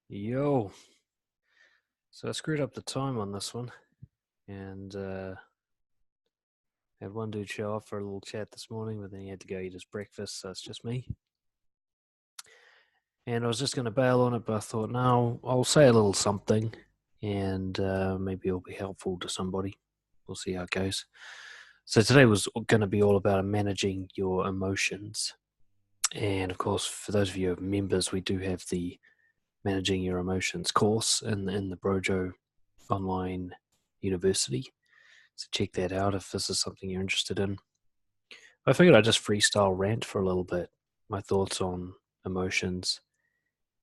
Yo, so I screwed up the time on this one and had one dude show up for a little chat this morning, but then he had to go eat his breakfast, so it's just me. And I was just going to bail on it, but I thought, no, I'll say a little something and maybe it'll be helpful to somebody. We'll see how it goes. So today was going to be all about managing your emotions. And of course, for those of you who are members, we do have the Managing Your Emotions course in the Brojo online university. So check that out if this is something you're interested in. I figured I'd just freestyle rant for a little bit, my thoughts on emotions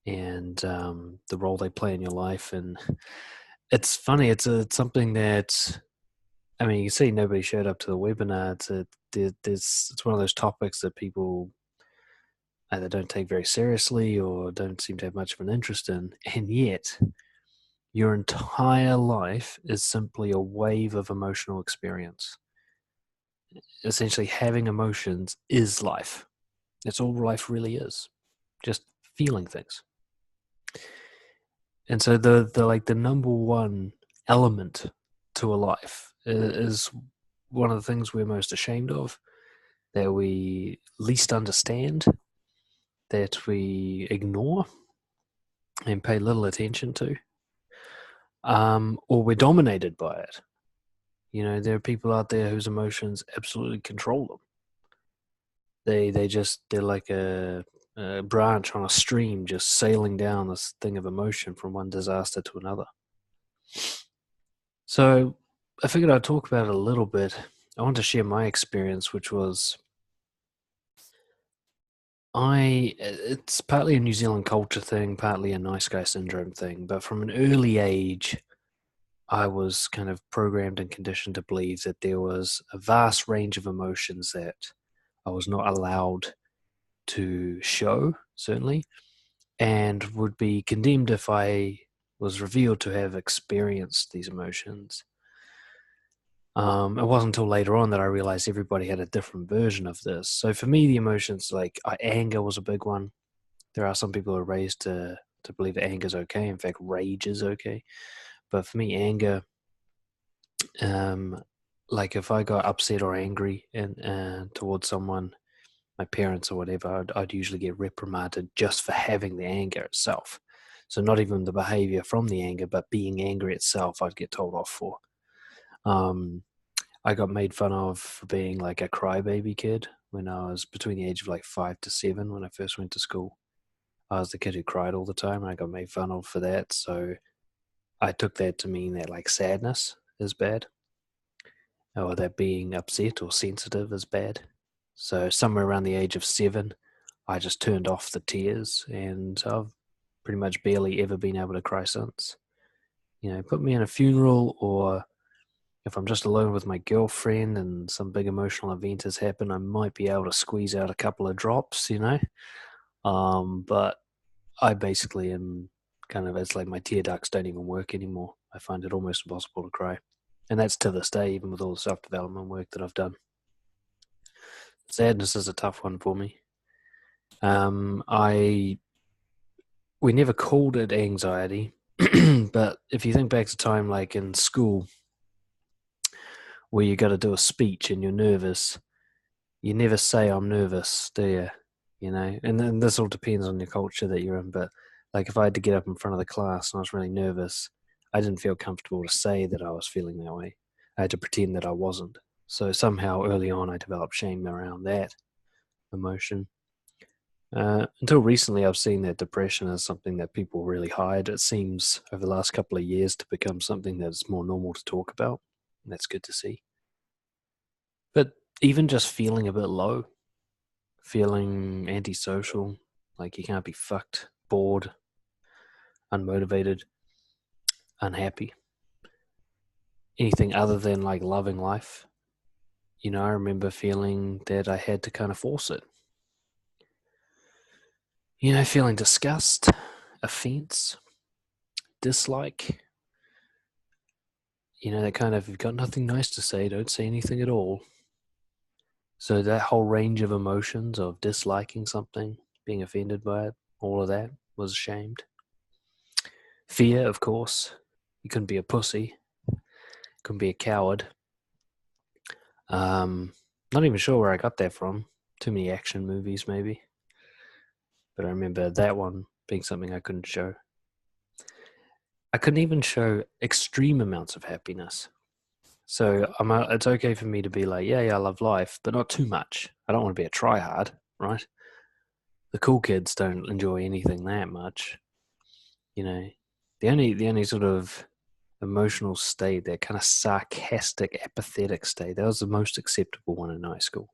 and the role they play in your life. And it's funny, it's something that, I mean, you can see nobody showed up to the webinar. It's one of those topics that people either don't take very seriously or don't seem to have much of an interest in. And yet, your entire life is simply a wave of emotional experience. Essentially, having emotions is life. That's all life really is, just feeling things. And so the number one element to a life is one of the things we're most ashamed of, that we least understand, that we ignore and pay little attention to, or we're dominated by it. You know, there are people out there whose emotions absolutely control them. They're like a branch on a stream just sailing down this thing of emotion from one disaster to another. So I figured I'd talk about it a little bit. I want to share my experience, which was it's partly a New Zealand culture thing, partly a nice guy syndrome thing, but from an early age, I was kind of programmed and conditioned to believe that there was a vast range of emotions that I was not allowed to show, certainly, and would be condemned if I was revealed to have experienced these emotions. It wasn't until later on that I realized everybody had a different version of this. So for me, the emotions like anger was a big one. There are some people who are raised to believe that anger is okay. In fact, rage is okay. But for me, anger, um, like if I got upset or angry and towards someone, my parents or whatever, I'd usually get reprimanded just for having the anger itself. So not even the behavior from the anger, but being angry itself, I'd get told off for. Um, I got made fun of for being like a crybaby kid when I was between the age of like 5 to 7 when I first went to school. I was the kid who cried all the time and I got made fun of for that. So I took that to mean that like sadness is bad or that being upset or sensitive is bad. So somewhere around the age of 7, I just turned off the tears and I've pretty much barely ever been able to cry since. You know, put me in a funeral or if I'm just alone with my girlfriend and some big emotional event has happened, I might be able to squeeze out a couple of drops, you know. But I basically am kind of, it's like my tear ducts don't even work anymore. I find it almost impossible to cry. And that's to this day, even with all the self development work that I've done. Sadness is a tough one for me. I we never called it anxiety, but if you think back to time like in school where you got to do a speech and you're nervous, you never say I'm nervous, do you? You know, and then this all depends on your culture that you're in. But like if I had to get up in front of the class and I was really nervous, I didn't feel comfortable to say that I was feeling that way. I had to pretend that I wasn't. So somehow early on, I developed shame around that emotion. Until recently, I've seen that depression is something that people really hide. It seems over the last couple of years to become something that's more normal to talk about. And that's good to see. But even just feeling a bit low, feeling antisocial, like you can't be fucked, bored, unmotivated, unhappy, anything other than like loving life. You know, I remember feeling that I had to kind of force it. You know, feeling disgust, offense, dislike, you know, that kind of, you've got nothing nice to say, don't say anything at all. So that whole range of emotions of disliking something, being offended by it, all of that was ashamed. Fear, of course. You couldn't be a pussy. Couldn't be a coward. Not even sure where I got that from. Too many action movies, maybe. But I remember that one being something I couldn't show. I couldn't even show extreme amounts of happiness. So it's okay for me to be like, yeah, I love life, but not too much. I don't want to be a tryhard, right? The cool kids don't enjoy anything that much. You know, the only sort of emotional state, that kind of sarcastic, apathetic state, that was the most acceptable one in high school.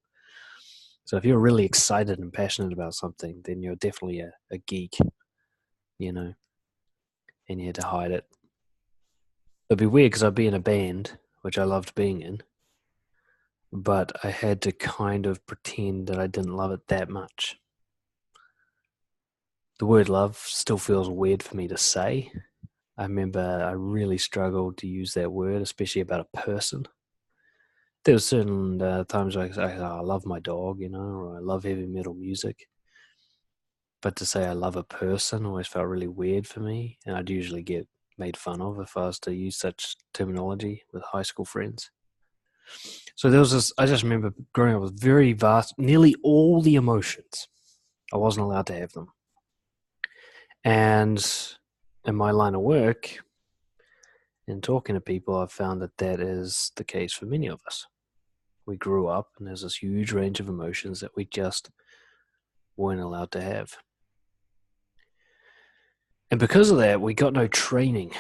So if you're really excited and passionate about something, then you're definitely a geek, you know, and you had to hide it. It'd be weird because I'd be in a band, which I loved being in, but I had to kind of pretend that I didn't love it that much. The word love still feels weird for me to say. I remember I really struggled to use that word, especially about a person. There were certain times I say, oh, I love my dog, or I love heavy metal music. But to say I love a person always felt really weird for me, and I'd usually get made fun of if I was to use such terminology with high school friends. So there was this, I just remember growing up with very vast, nearly all the emotions. I wasn't allowed to have them. And in my line of work, in talking to people, I've found that that is the case for many of us. We grew up and there's this huge range of emotions that we just weren't allowed to have. And because of that, we got no training.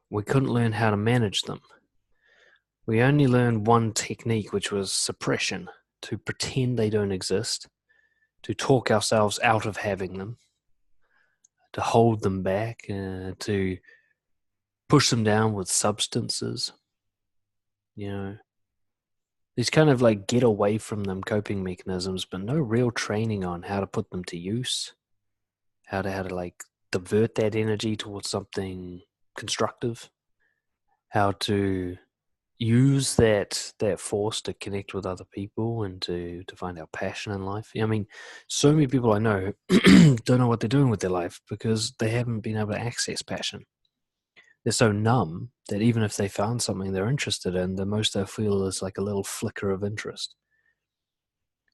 We couldn't learn how to manage them. We only learned one technique, which was suppression, to pretend they don't exist, to talk ourselves out of having them, to hold them back, to push them down with substances. These kind of like get away from them coping mechanisms, but no real training on how to put them to use, how to like divert that energy towards something constructive, how to use that force to connect with other people and to find our passion in life. I mean, so many people I know don't know what they're doing with their life because they haven't been able to access passion. They're so numb that even if they found something they're interested in, the most they'll feel is like a little flicker of interest.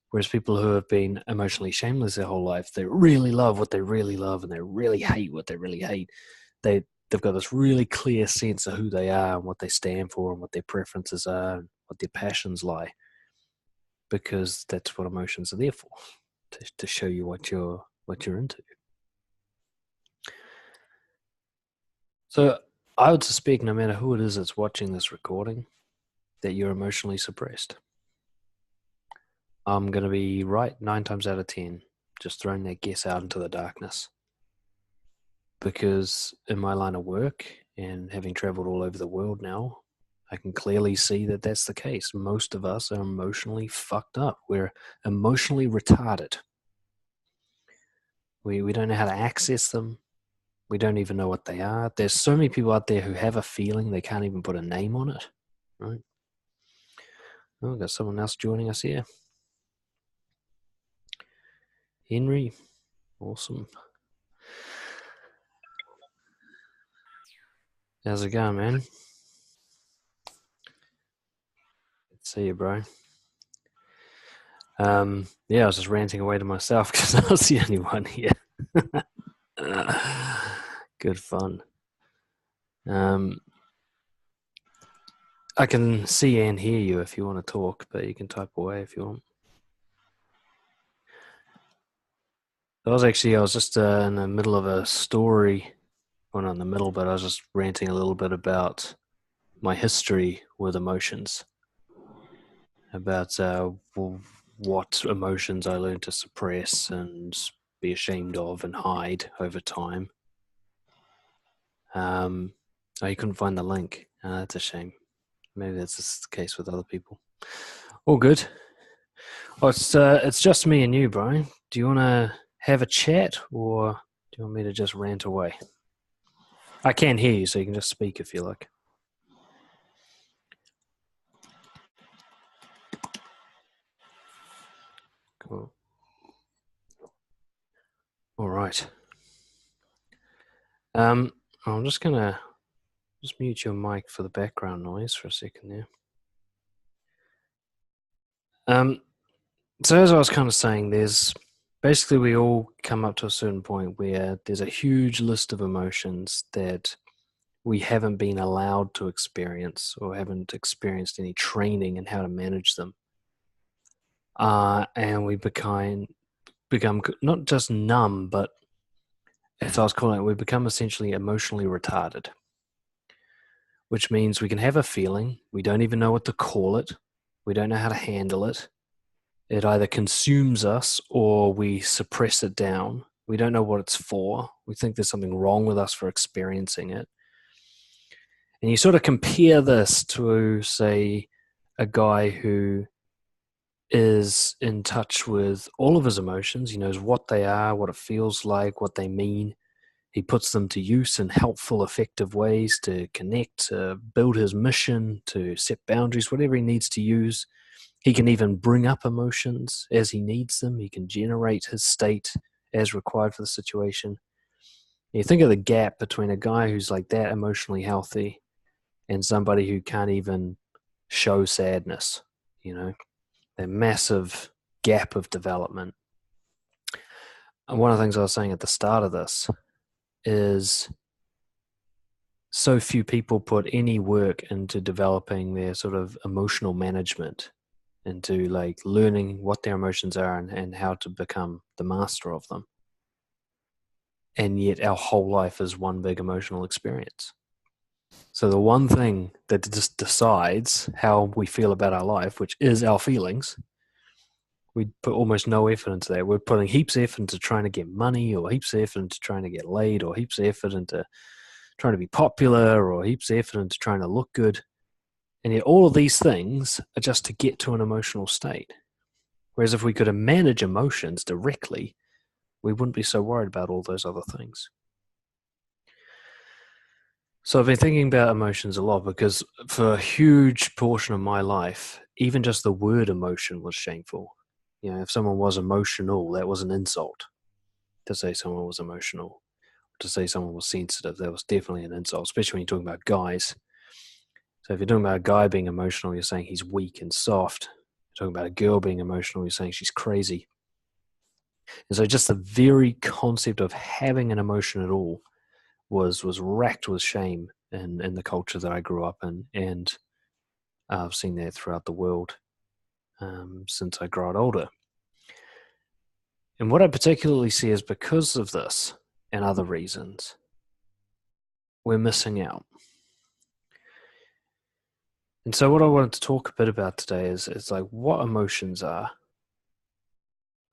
Whereas people who have been emotionally shameless their whole life, they really love what they really love and they really hate what they really hate. They've got this really clear sense of who they are and what they stand for and what their preferences are and what their passions lie. Because that's what emotions are there for, to show you what you're into. So I would suspect no matter who it is that's watching this recording, that you're emotionally suppressed. I'm going to be right 9 times out of 10, just throwing that guess out into the darkness. Because in my line of work and having traveled all over the world now, I can clearly see that that's the case. Most of us are emotionally fucked up. We're emotionally retarded. We don't know how to access them. We don't even know what they are. There's so many people out there who have a feeling they can't even put a name on it, right? Oh, we've got someone else joining us here. Henry, awesome. How's it going, man? Good to see you, bro. Yeah, I was just ranting away to myself because I was the only one here. Good fun. I can see and hear you if you want to talk, but you can type away if you want. I was just in the middle of a story. Well, not in the middle, but I was just ranting a little bit about my history with emotions, about what emotions I learned to suppress and be ashamed of and hide over time. Oh, you couldn't find the link. That's a shame. Maybe that's just the case with other people. All good. Well, it's just me and you, Brian. Do you want to have a chat, or do you want me to just rant away? I can hear you, so you can just speak if you like. Cool. All right. Um, I'm just gonna just mute your mic for the background noise for a second there. Um, so as I was kind of saying, there's basically we all come up to a certain point where there's a huge list of emotions that we haven't been allowed to experience or haven't experienced any training in how to manage them. And we become not just numb, but as I was calling it, we become essentially emotionally retarded, which means we can have a feeling, we don't even know what to call it, we don't know how to handle it. It either consumes us or we suppress it down. We don't know what it's for. We think there's something wrong with us for experiencing it. And you sort of compare this to, say, a guy who is in touch with all of his emotions. He knows what they are, what it feels like, what they mean. He puts them to use in helpful, effective ways to connect, to build his mission, to set boundaries, whatever he needs to use. He can even bring up emotions as he needs them. He can generate his state as required for the situation. You think of the gap between a guy who's like that emotionally healthy and somebody who can't even show sadness, you know, that massive gap of development. And one of the things I was saying at the start of this is so few people put any work into developing their sort of emotional management, into like learning what their emotions are and how to become the master of them. And yet our whole life is one big emotional experience. So the one thing that just decides how we feel about our life, which is our feelings, we put almost no effort into that. We're putting heaps of effort into trying to get money, or heaps of effort into trying to get laid, or heaps of effort into trying to be popular, or heaps of effort into trying to look good. And yet all of these things are just to get to an emotional state. Whereas if we could manage emotions directly, we wouldn't be so worried about all those other things. So I've been thinking about emotions a lot because for a huge portion of my life, even just the word emotion was shameful. You know, if someone was emotional, that was an insult. To say someone was emotional, to say someone was sensitive, that was definitely an insult, especially when you're talking about guys. So if you're talking about a guy being emotional, you're saying he's weak and soft. You're talking about a girl being emotional, you're saying she's crazy. And so just the very concept of having an emotion at all was racked with shame in the culture that I grew up in, and I've seen that throughout the world since I grew older. And what I particularly see is because of this and other reasons, we're missing out. And so what I wanted to talk a bit about today is like what emotions are,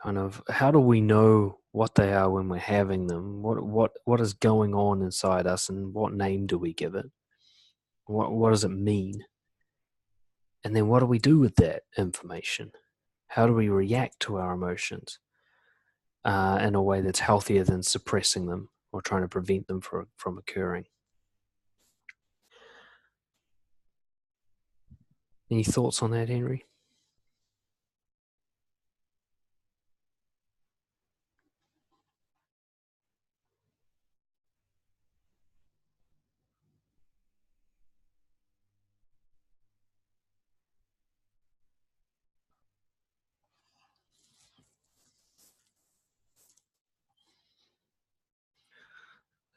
kind of how do we know what they are when we're having them? What is going on inside us, and what name do we give it? What does it mean? And then what do we do with that information? How do we react to our emotions in a way that's healthier than suppressing them or trying to prevent them from occurring? Any thoughts on that, Henry?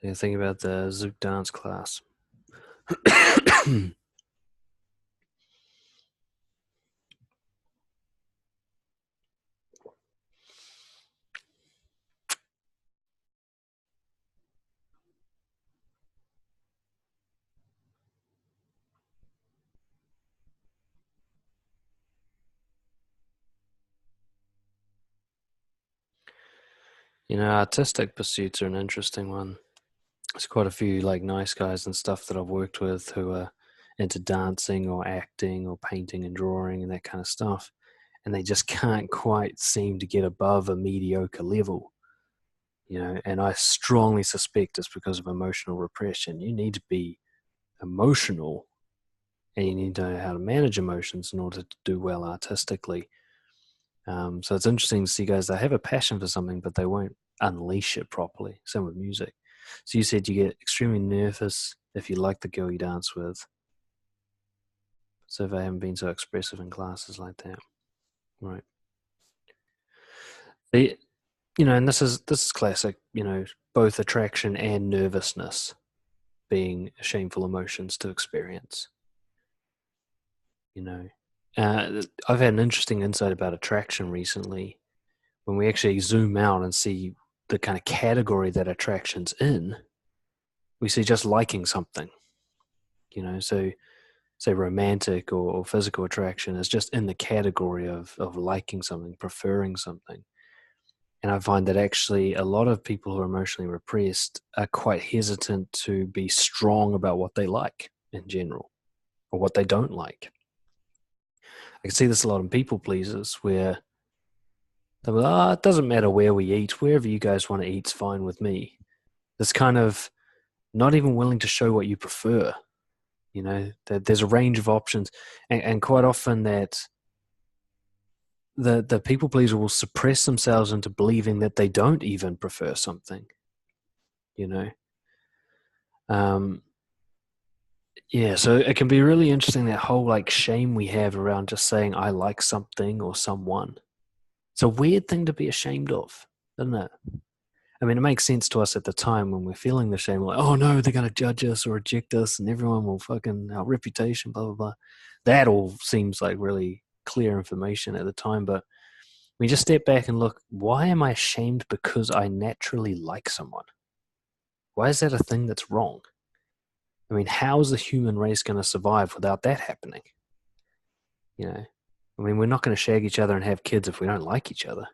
Yeah, think about the Zouk dance class. You know, artistic pursuits are an interesting one. There's quite a few like nice guys and stuff that I've worked with who are into dancing or acting or painting and drawing and that kind of stuff. And they just can't quite seem to get above a mediocre level, you know. And I strongly suspect it's because of emotional repression. You need to be emotional, and you need to know how to manage emotions in order to do well artistically. So it's interesting to see guys that have a passion for something, but they won't unleash it properly. Same with music. So you said you get extremely nervous if you like the girl you dance with. So if I haven't been so expressive in classes like that, right? The, and this is classic. Both attraction and nervousness being shameful emotions to experience. You know, I've had an interesting insight about attraction recently. When we actually zoom out and see the kind of category that attraction's in, we see just liking something. So say romantic or physical attraction is just in the category of liking something, preferring something. And I find that actually a lot of people who are emotionally repressed are quite hesitant to be strong about what they like in general or what they don't like. I can see this a lot in people pleasers where they're like, it doesn't matter where we eat, wherever you guys want to eat's fine with me. This kind of not even willing to show what you prefer. That there's a range of options, and quite often that the people pleaser will suppress themselves into believing that they don't even prefer something. You know, um, yeah. So it can be really interesting, that whole like shame we have around just saying I like something or someone. It's a weird thing to be ashamed of, isn't it? I mean, it makes sense to us at the time when we're feeling the shame, like, oh no, they're going to judge us or reject us, and everyone will fucking, our reputation, blah, blah, blah. That all seems like really clear information at the time. But we just step back and look, why am I ashamed because I naturally like someone? Why is that a thing that's wrong? I mean, how is the human race going to survive without that happening? I mean, we're not going to shag each other and have kids if we don't like each other.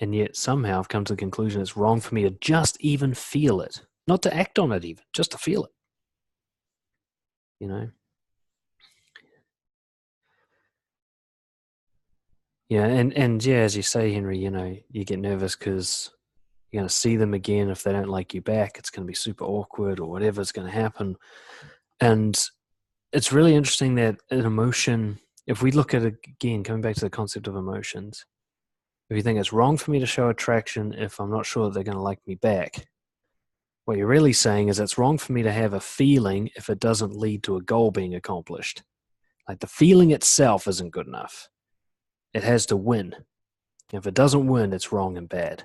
And yet somehow I've come to the conclusion it's wrong for me to just even feel it. Not to act on it even, just to feel it. You know? Yeah, and yeah, as you say, Henry, you get nervous because you're going to see them again. If they don't like you back, it's going to be super awkward or whatever's going to happen. And it's really interesting that an emotion, if we look at it again, coming back to the concept of emotions, if you think it's wrong for me to show attraction if I'm not sure that they're going to like me back, what you're really saying is it's wrong for me to have a feeling if it doesn't lead to a goal being accomplished. Like the feeling itself isn't good enough. It has to win. If it doesn't win, it's wrong and bad.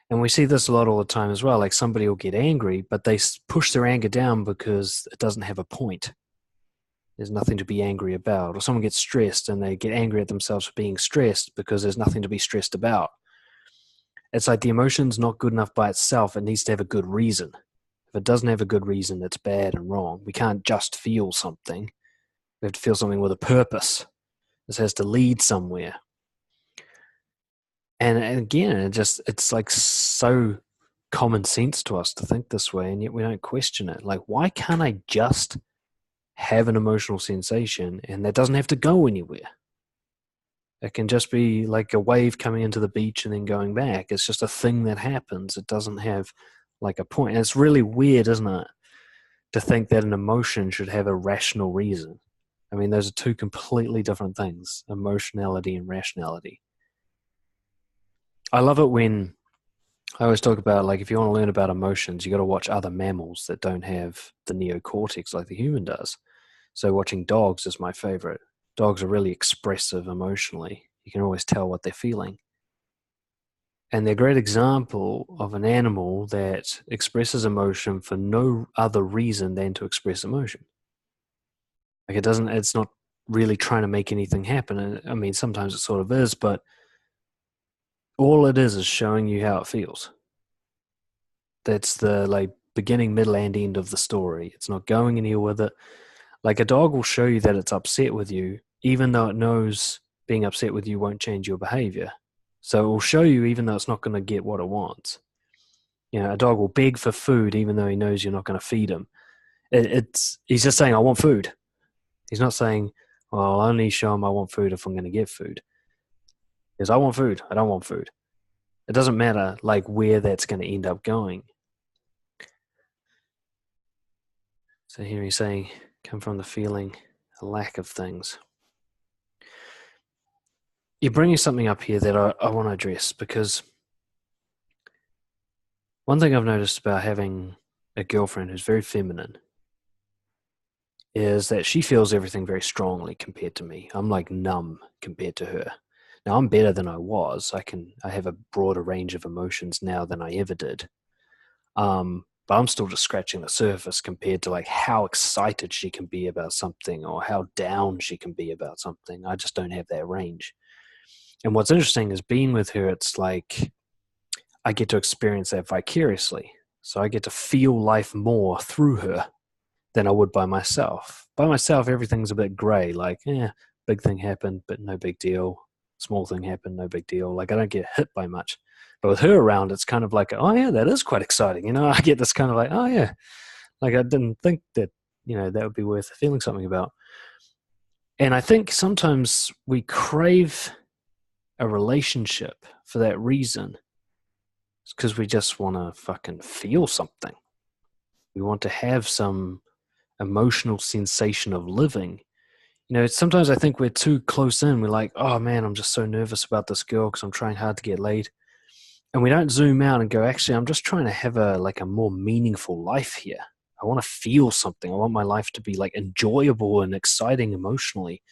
And we see this a lot all the time as well. Like somebody will get angry, but they push their anger down because it doesn't have a point. There's nothing to be angry about. Or someone gets stressed and they get angry at themselves for being stressed because there's nothing to be stressed about. It's like the emotion's not good enough by itself. It needs to have a good reason. If it doesn't have a good reason, it's bad and wrong. We can't just feel something. We have to feel something with a purpose. This has to lead somewhere. And again, it's like so common sense to us to think this way, and yet we don't question it. Like, why can't I just have an emotional sensation and that doesn't have to go anywhere? It can just be like a wave coming into the beach and then going back. It's just a thing that happens. It doesn't have like a point. And it's really weird, isn't it, to think that an emotion should have a rational reason. I mean, those are two completely different things, emotionality and rationality. I love it when I always talk about, like, if you want to learn about emotions, you got to watch other mammals that don't have the neocortex like the human does. So watching dogs is my favorite. Dogs are really expressive emotionally. You can always tell what they're feeling. And they're a great example of an animal that expresses emotion for no other reason than to express emotion. Like it's not really trying to make anything happen. And I mean, sometimes it sort of is, but all it is showing you how it feels. That's the like beginning, middle, and end of the story. It's not going anywhere with it. Like a dog will show you that it's upset with you, even though it knows being upset with you won't change your behavior. So it will show you even though it's not going to get what it wants. A dog will beg for food even though he knows you're not going to feed him. He's just saying, I want food. He's not saying, well, I'll only show him I want food if I'm going to get food. Because I want food. I don't want food. It doesn't matter like where that's going to end up going. So here he's saying, come from the feeling, a lack of things. You're bringing something up here that I want to address, because One thing I've noticed about having a girlfriend who's very feminine is that she feels everything very strongly compared to me. I'm like numb compared to her. Now I'm better than I was. I have a broader range of emotions now than I ever did. But I'm still just scratching the surface compared to like how excited she can be about something or how down she can be about something. I just don't have that range. And what's interesting is being with her, it's like I get to experience that vicariously. So I get to feel life more through her than I would by myself. By myself, everything's a bit gray. Like, big thing happened, but no big deal. Small thing happened, no big deal. Like, I don't get hit by much. But with her around, it's kind of like, oh yeah, that is quite exciting. You know, I get this kind of like, oh yeah, like I didn't think that, that would be worth feeling something about. And I think sometimes we crave a relationship for that reason. It's because we just want to fucking feel something. We want to have some emotional sensation of living. Sometimes I think we're too close in. We're like, oh man, I'm just so nervous about this girl because I'm trying hard to get laid. And we don't zoom out and go, actually, I'm just trying to have a more meaningful life here. I want to feel something. I want my life to be like enjoyable and exciting emotionally.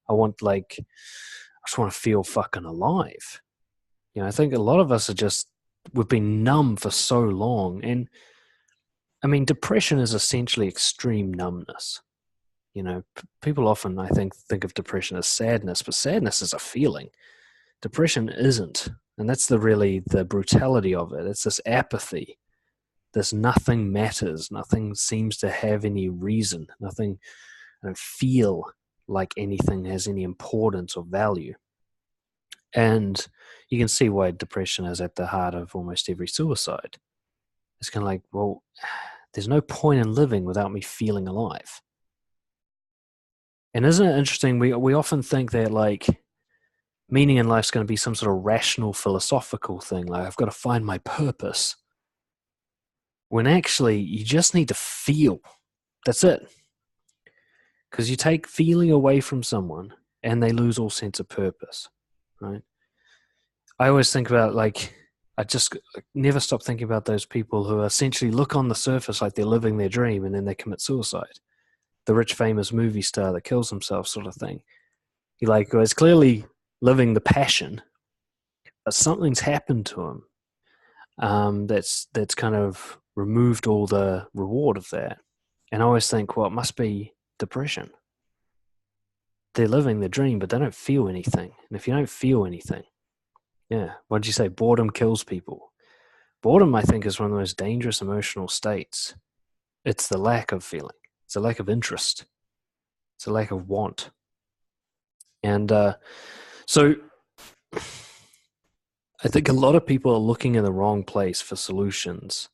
I just want to feel fucking alive. I think a lot of us we've been numb for so long. And I mean, depression is essentially extreme numbness. People often, I think of depression as sadness, but sadness is a feeling. Depression isn't. And that's the brutality of it. It's this apathy. This nothing matters. Nothing seems to have any reason. Nothing, I don't feel like anything has any importance or value. And you can see why depression is at the heart of almost every suicide. It's kind of like, well, there's no point in living without me feeling alive. And isn't it interesting? We often think that like meaning in life is going to be some sort of rational philosophical thing. Like I've got to find my purpose. When actually you just need to feel. That's it. Because you take feeling away from someone and they lose all sense of purpose, right? I always think about I just never stop thinking about those people who essentially look on the surface like they're living their dream and then they commit suicide. The rich, famous movie star that kills himself sort of thing. He is clearly living the passion, but something's happened to him that's kind of removed all the reward of that. And I always think, well, it must be depression. They're living the dream, but they don't feel anything. And if you don't feel anything, what did you say? Boredom kills people. Boredom, I think, is one of the most dangerous emotional states. It's the lack of feeling. It's a lack of interest. It's a lack of want. And so I think a lot of people are looking in the wrong place for solutions.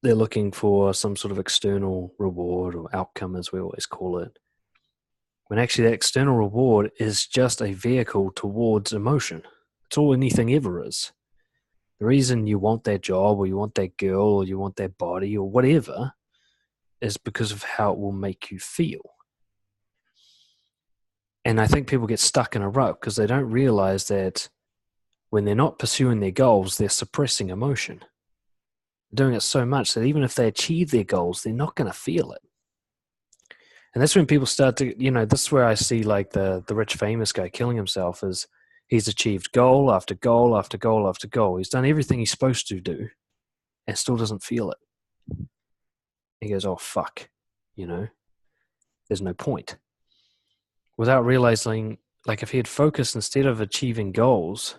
They're looking for some sort of external reward or outcome, as we always call it. When actually that external reward is just a vehicle towards emotion. It's all anything ever is. The reason you want that job or you want that girl or you want that body or whatever is because of how it will make you feel. And I think people get stuck in a rut because they don't realize that when they're not pursuing their goals, they're suppressing emotion. They're doing it so much that even if they achieve their goals, they're not going to feel it. And that's when people start to, this is where I see the rich famous guy killing himself is he's achieved goal after goal after goal after goal. He's done everything he's supposed to do and still doesn't feel it. He goes, oh, fuck, there's no point. Without realizing, if he had focused instead of achieving goals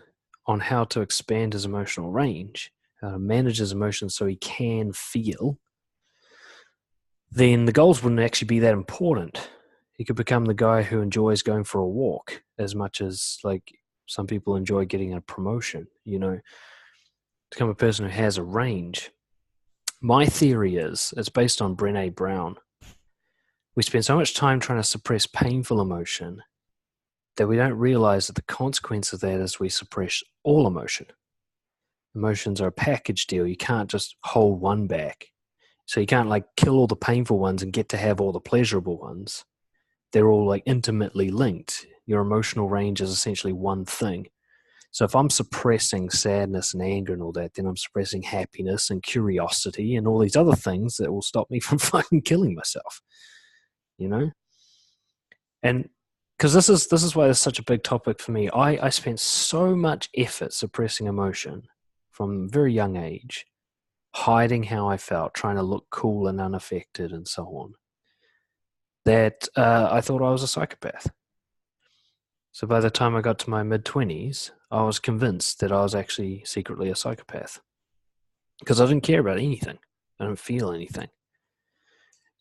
on how to expand his emotional range, how to manage his emotions so he can feel, then the goals wouldn't actually be that important. He could become the guy who enjoys going for a walk as much as some people enjoy getting a promotion, become a person who has a range. My theory is, it's based on Brené Brown. We spend so much time trying to suppress painful emotion that we don't realize that the consequence of that is we suppress all emotion. Emotions are a package deal. You can't just hold one back. So you can't kill all the painful ones and get to have all the pleasurable ones. They're all intimately linked. Your emotional range is essentially one thing. So if I'm suppressing sadness and anger and all that, then I'm suppressing happiness and curiosity and all these other things that will stop me from fucking killing myself, you know? And because this is why it's such a big topic for me. I spent so much effort suppressing emotion from a very young age, hiding how I felt, trying to look cool and unaffected and so on, that I thought I was a psychopath. So by the time I got to my mid-20s, I was convinced that I was actually secretly a psychopath because I didn't care about anything. I didn't feel anything.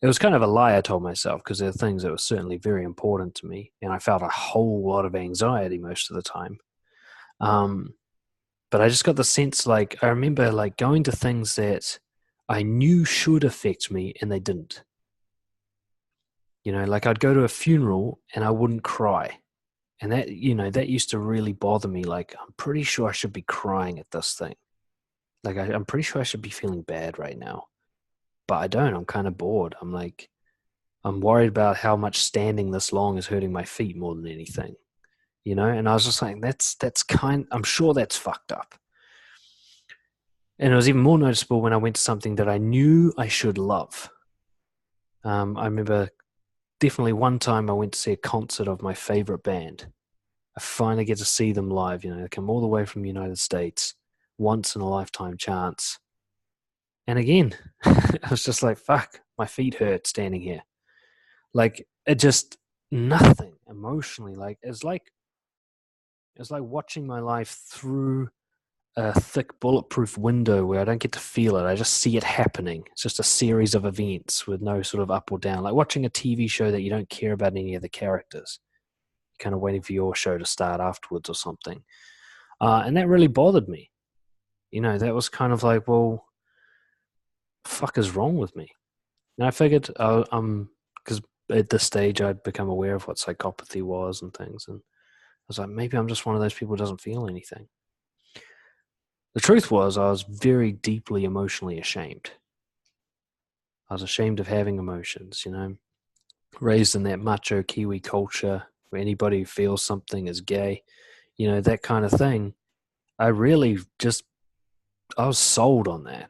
It was kind of a lie I told myself because there are things that were certainly very important to me, and I felt a whole lot of anxiety most of the time. Um, but I just got the sense, like, I remember like going to things that I knew should affect me and they didn't. Like I'd go to a funeral and I wouldn't cry. And that used to really bother me. Like, I'm pretty sure I should be crying at this thing. Like, I'm pretty sure I should be feeling bad right now, but I don't. I'm kind of bored. I'm worried about how much standing this long is hurting my feet more than anything. And I was just like, I'm sure that's fucked up. And it was even more noticeable when I went to something that I knew I should love. I remember definitely one time I went to see a concert of my favorite band. I finally get to see them live. They come all the way from the United States, once in a lifetime chance. And again, I was just like, fuck, my feet hurt standing here. Like, it just, nothing emotionally. Like, it's like watching my life through a thick bulletproof window where I don't get to feel it. I just see it happening. It's just a series of events with no sort of up or down. Like watching a TV show that you don't care about any of the characters. You're kind of waiting for your show to start afterwards or something. And that really bothered me. That was kind of like, well, fuck is wrong with me? And I figured because at this stage I'd become aware of what psychopathy was and things. And I was like, maybe I'm just one of those people who doesn't feel anything. The truth was, I was very deeply emotionally ashamed. I was ashamed of having emotions, raised in that macho Kiwi culture where anybody who feels something is gay, that kind of thing. I really I was sold on that,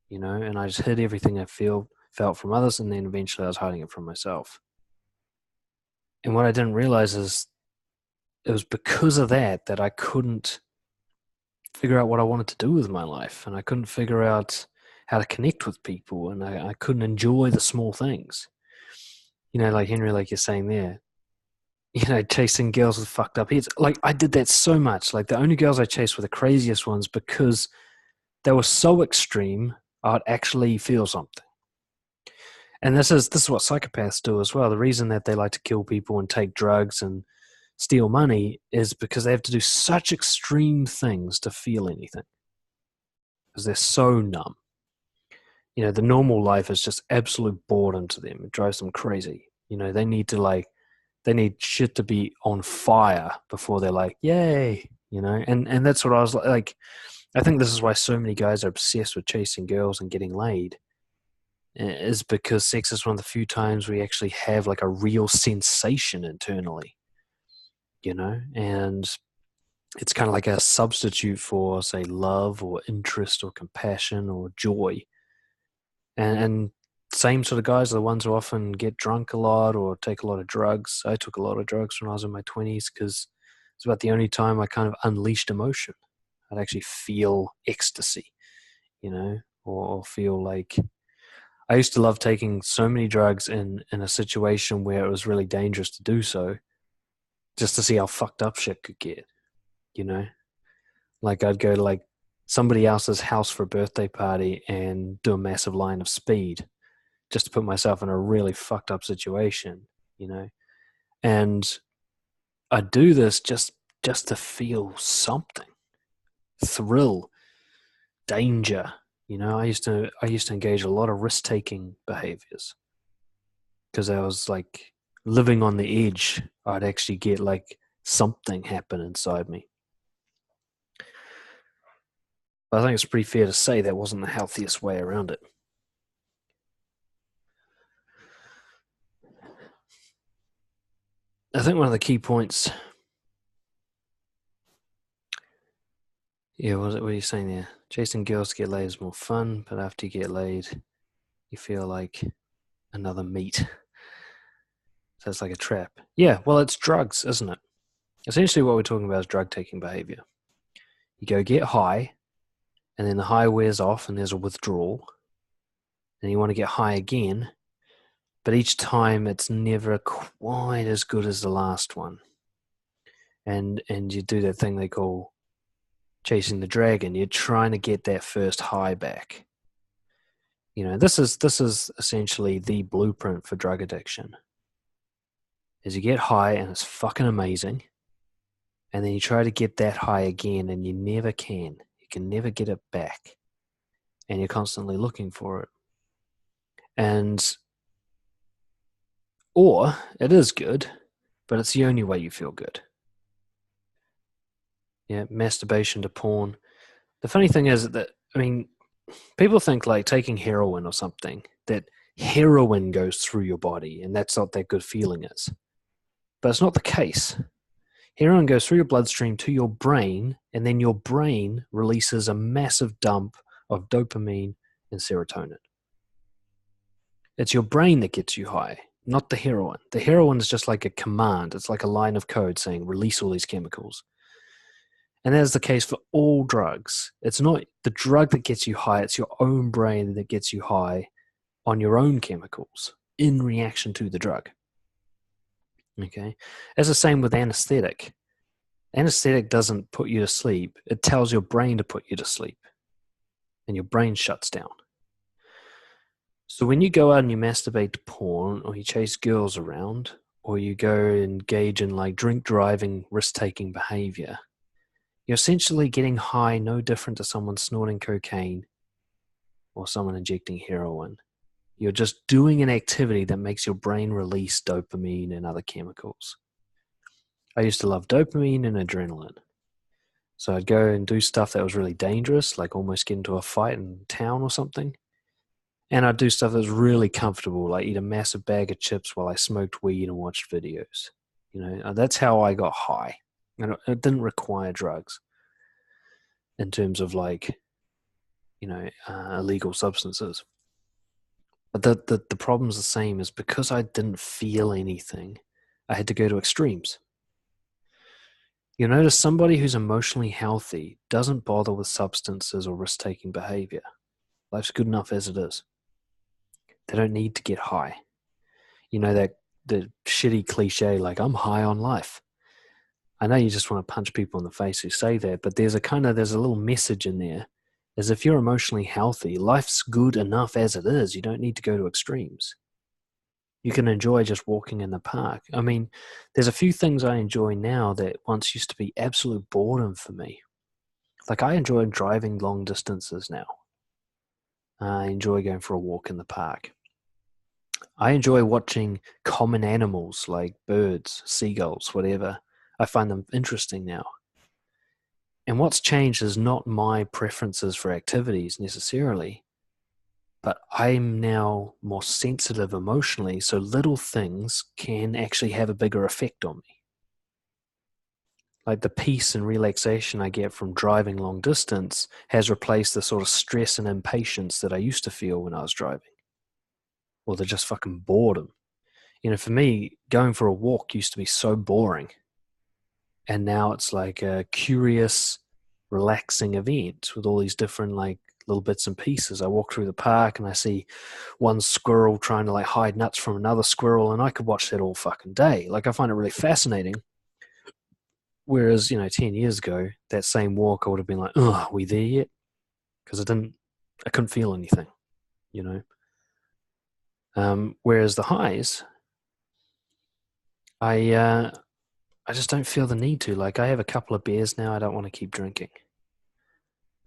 and I just hid everything I felt from others, and then eventually I was hiding it from myself. And what I didn't realize is it was because of that I couldn't figure out what I wanted to do with my life, and I couldn't figure out how to connect with people, and I couldn't enjoy the small things. Like Henry, like you're saying there, chasing girls with fucked up heads. Like I did that so much. Like the only girls I chased were the craziest ones because they were so extreme, I'd actually feel something. And this is what psychopaths do as well. The reason that they like to kill people and take drugs and steal money is because they have to do such extreme things to feel anything. Because they're so numb. The normal life is just absolute boredom to them. It drives them crazy. They need shit to be on fire before they're like, yay, and that's what I was like. I think this is why so many guys are obsessed with chasing girls and getting laid, is because sex is one of the few times we actually have like a real sensation internally, and it's kind of like a substitute for, say, love or interest or compassion or joy. And same sort of guys are the ones who often get drunk a lot or take a lot of drugs. I took a lot of drugs when I was in my 20s because it's about the only time I kind of unleashed emotion. I'd actually feel ecstasy, or feel like I used to love taking so many drugs in a situation where it was really dangerous to do so, just to see how fucked up shit could get, you know? Like I'd go to like somebody else's house for a birthday party and do a massive line of speed just to put myself in a really fucked up situation. And I do this just to feel something, thrill, danger. I used to engage a lot of risk taking behaviors because I was like living on the edge. I'd actually get like something happen inside me. But I think it's pretty fair to say that wasn't the healthiest way around it. I think one of the key points Yeah, what are you saying there? Chasing girls to get laid is more fun, but after you get laid, you feel like another meat. So it's like a trap. Yeah, well, it's drugs, isn't it? Essentially, what we're talking about is drug taking behavior. You go get high, and then the high wears off, and there's a withdrawal. And you want to get high again, but each time it's never quite as good as the last one. And you do that thing they call chasing the dragon. You're trying to get that first high back. You know, this is essentially the blueprint for drug addiction. Is you get high and it's fucking amazing, and then you try to get that high again and you never can. You can never get it back. And you're constantly looking for it. And or it is good, but it's the only way you feel good. Yeah, masturbation to porn. The funny thing is that, I mean, people think like taking heroin or something, that heroin goes through your body and that's not that good feeling is. But it's not the case. Heroin goes through your bloodstream to your brain, and then your brain releases a massive dump of dopamine and serotonin. It's your brain that gets you high, not the heroin. The heroin is just like a command. It's like a line of code saying release all these chemicals. And that is the case for all drugs. It's not the drug that gets you high, it's your own brain that gets you high on your own chemicals in reaction to the drug. Okay? It's the same with anesthetic. Anesthetic doesn't put you to sleep, it tells your brain to put you to sleep. And your brain shuts down. So when you go out and you masturbate to porn, or you chase girls around, or you go engage in like drink driving, risk taking behavior, you're essentially getting high no different to someone snorting cocaine or someone injecting heroin. You're just doing an activity that makes your brain release dopamine and other chemicals. I used to love dopamine and adrenaline. So I'd go and do stuff that was really dangerous, like almost get into a fight in town or something. And I'd do stuff that was really comfortable, like eat a massive bag of chips while I smoked weed and watched videos. You know, that's how I got high. And it didn't require drugs in terms of like, you know, illegal substances. But the problem's the same, is because I didn't feel anything, I had to go to extremes. You'll notice somebody who's emotionally healthy doesn't bother with substances or risk-taking behavior. Life's good enough as it is. They don't need to get high. You know, that the shitty cliche, like, I'm high on life. I know you just want to punch people in the face who say that, but there's a little message in there. As if you're emotionally healthy, life's good enough as it is. You don't need to go to extremes. You can enjoy just walking in the park. I mean, there's a few things I enjoy now that once used to be absolute boredom for me. Like, I enjoy driving long distances now. I enjoy going for a walk in the park. I enjoy watching common animals like birds, seagulls, whatever. I find them interesting now. And what's changed is not my preferences for activities necessarily, but I'm now more sensitive emotionally, so little things can actually have a bigger effect on me. Like the peace and relaxation I get from driving long distance has replaced the sort of stress and impatience that I used to feel when I was driving. Or the just fucking boredom. You know, for me, going for a walk used to be so boring. And now it's like a curious, relaxing event with all these different like little bits and pieces. I walk through the park and I see one squirrel trying to like hide nuts from another squirrel, and I could watch that all fucking day. Like, I find it really fascinating. Whereas, you know, 10 years ago, that same walk, I would have been like, oh, are we there yet? Because I couldn't feel anything, you know? Whereas the highs, I just don't feel the need to. Like, I have a couple of beers now. I don't want to keep drinking.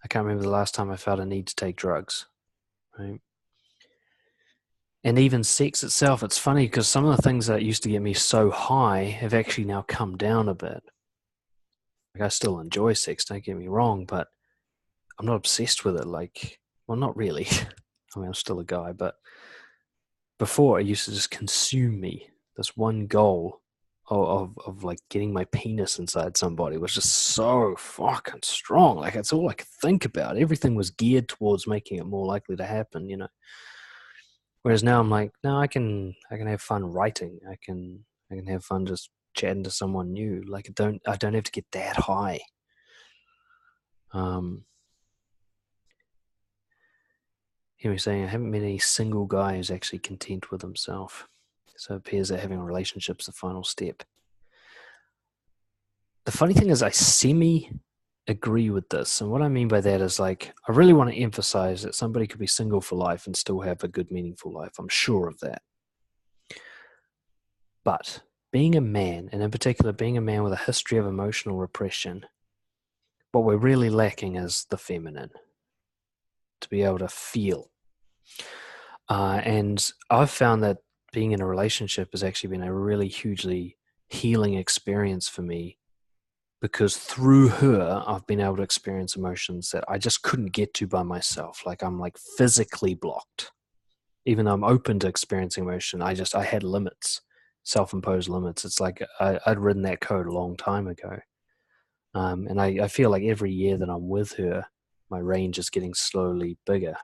I can't remember the last time I felt a need to take drugs, right? And even sex itself, it's funny because some of the things that used to get me so high have actually now come down a bit. Like, I still enjoy sex, don't get me wrong, but I'm not obsessed with it. Like, well, not really. I mean, I'm still a guy, but before it used to just consume me. This one goal of like getting my penis inside somebody was just so fucking strong. Like it's all I could think about. Everything was geared towards making it more likely to happen, you know. Whereas now I'm like, no, I can have fun writing. I can have fun just chatting to someone new. Like I don't have to get that high. Um, Hear me saying I haven't met any single guy who's actually content with himself. So it appears that having a relationship's the final step. The funny thing is, I semi agree with this. And what I mean by that is like, I really want to emphasize that somebody could be single for life and still have a good, meaningful life. I'm sure of that. But being a man, and in particular, being a man with a history of emotional repression, what we're really lacking is the feminine to be able to feel. And I've found that being in a relationship has actually been a really hugely healing experience for me, because through her, I've been able to experience emotions that I just couldn't get to by myself. Like I'm like physically blocked. Even though I'm open to experiencing emotion, I had limits, self-imposed limits. It's like I'd written that code a long time ago. And I feel like every year that I'm with her, my range is getting slowly bigger.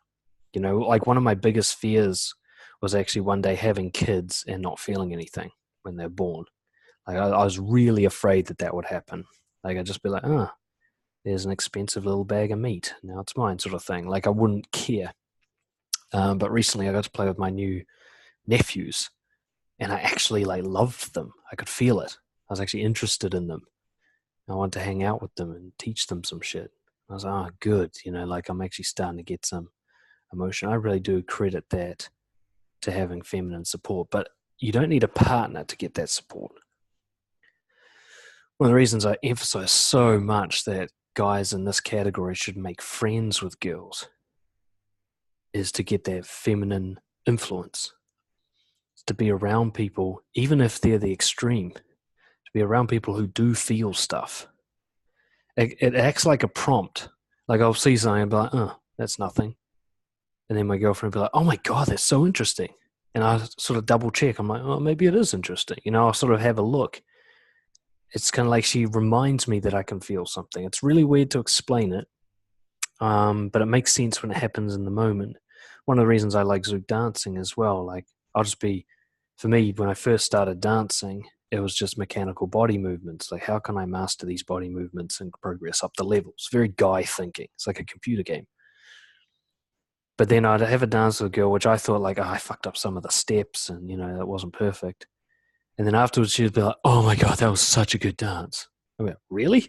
You know, like one of my biggest fears was actually one day having kids and not feeling anything when they're born. Like I was really afraid that that would happen. Like I'd just be like, oh, there's an expensive little bag of meat. Now it's mine, sort of thing. Like I wouldn't care. But recently I got to play with my new nephews, and I actually like loved them. I could feel it. I was actually interested in them. I wanted to hang out with them and teach them some shit. I was like, oh, good. You know, like I'm actually starting to get some emotion. I really do credit that to having feminine support, but you don't need a partner to get that support. One of the reasons I emphasize so much that guys in this category should make friends with girls is to get that feminine influence, to be around people, even if they're the extreme, to be around people who do feel stuff. It acts like a prompt. Like I'll see something and be like, oh, that's nothing. And then my girlfriend will be like, oh my God, that's so interesting. And I sort of double check. I'm like, oh, maybe it is interesting. You know, I'll sort of have a look. It's kind of like she reminds me that I can feel something. It's really weird to explain it, but it makes sense when it happens in the moment. One of the reasons I like Zouk dancing as well, like I'll just be, for me, when I first started dancing, it was just mechanical body movements. Like, how can I master these body movements and progress up the levels? Very guy thinking. It's like a computer game. But then I'd have a dance with a girl, which I thought like, oh, I fucked up some of the steps and, you know, that wasn't perfect. And then afterwards she'd be like, oh my God, that was such a good dance. I went, really?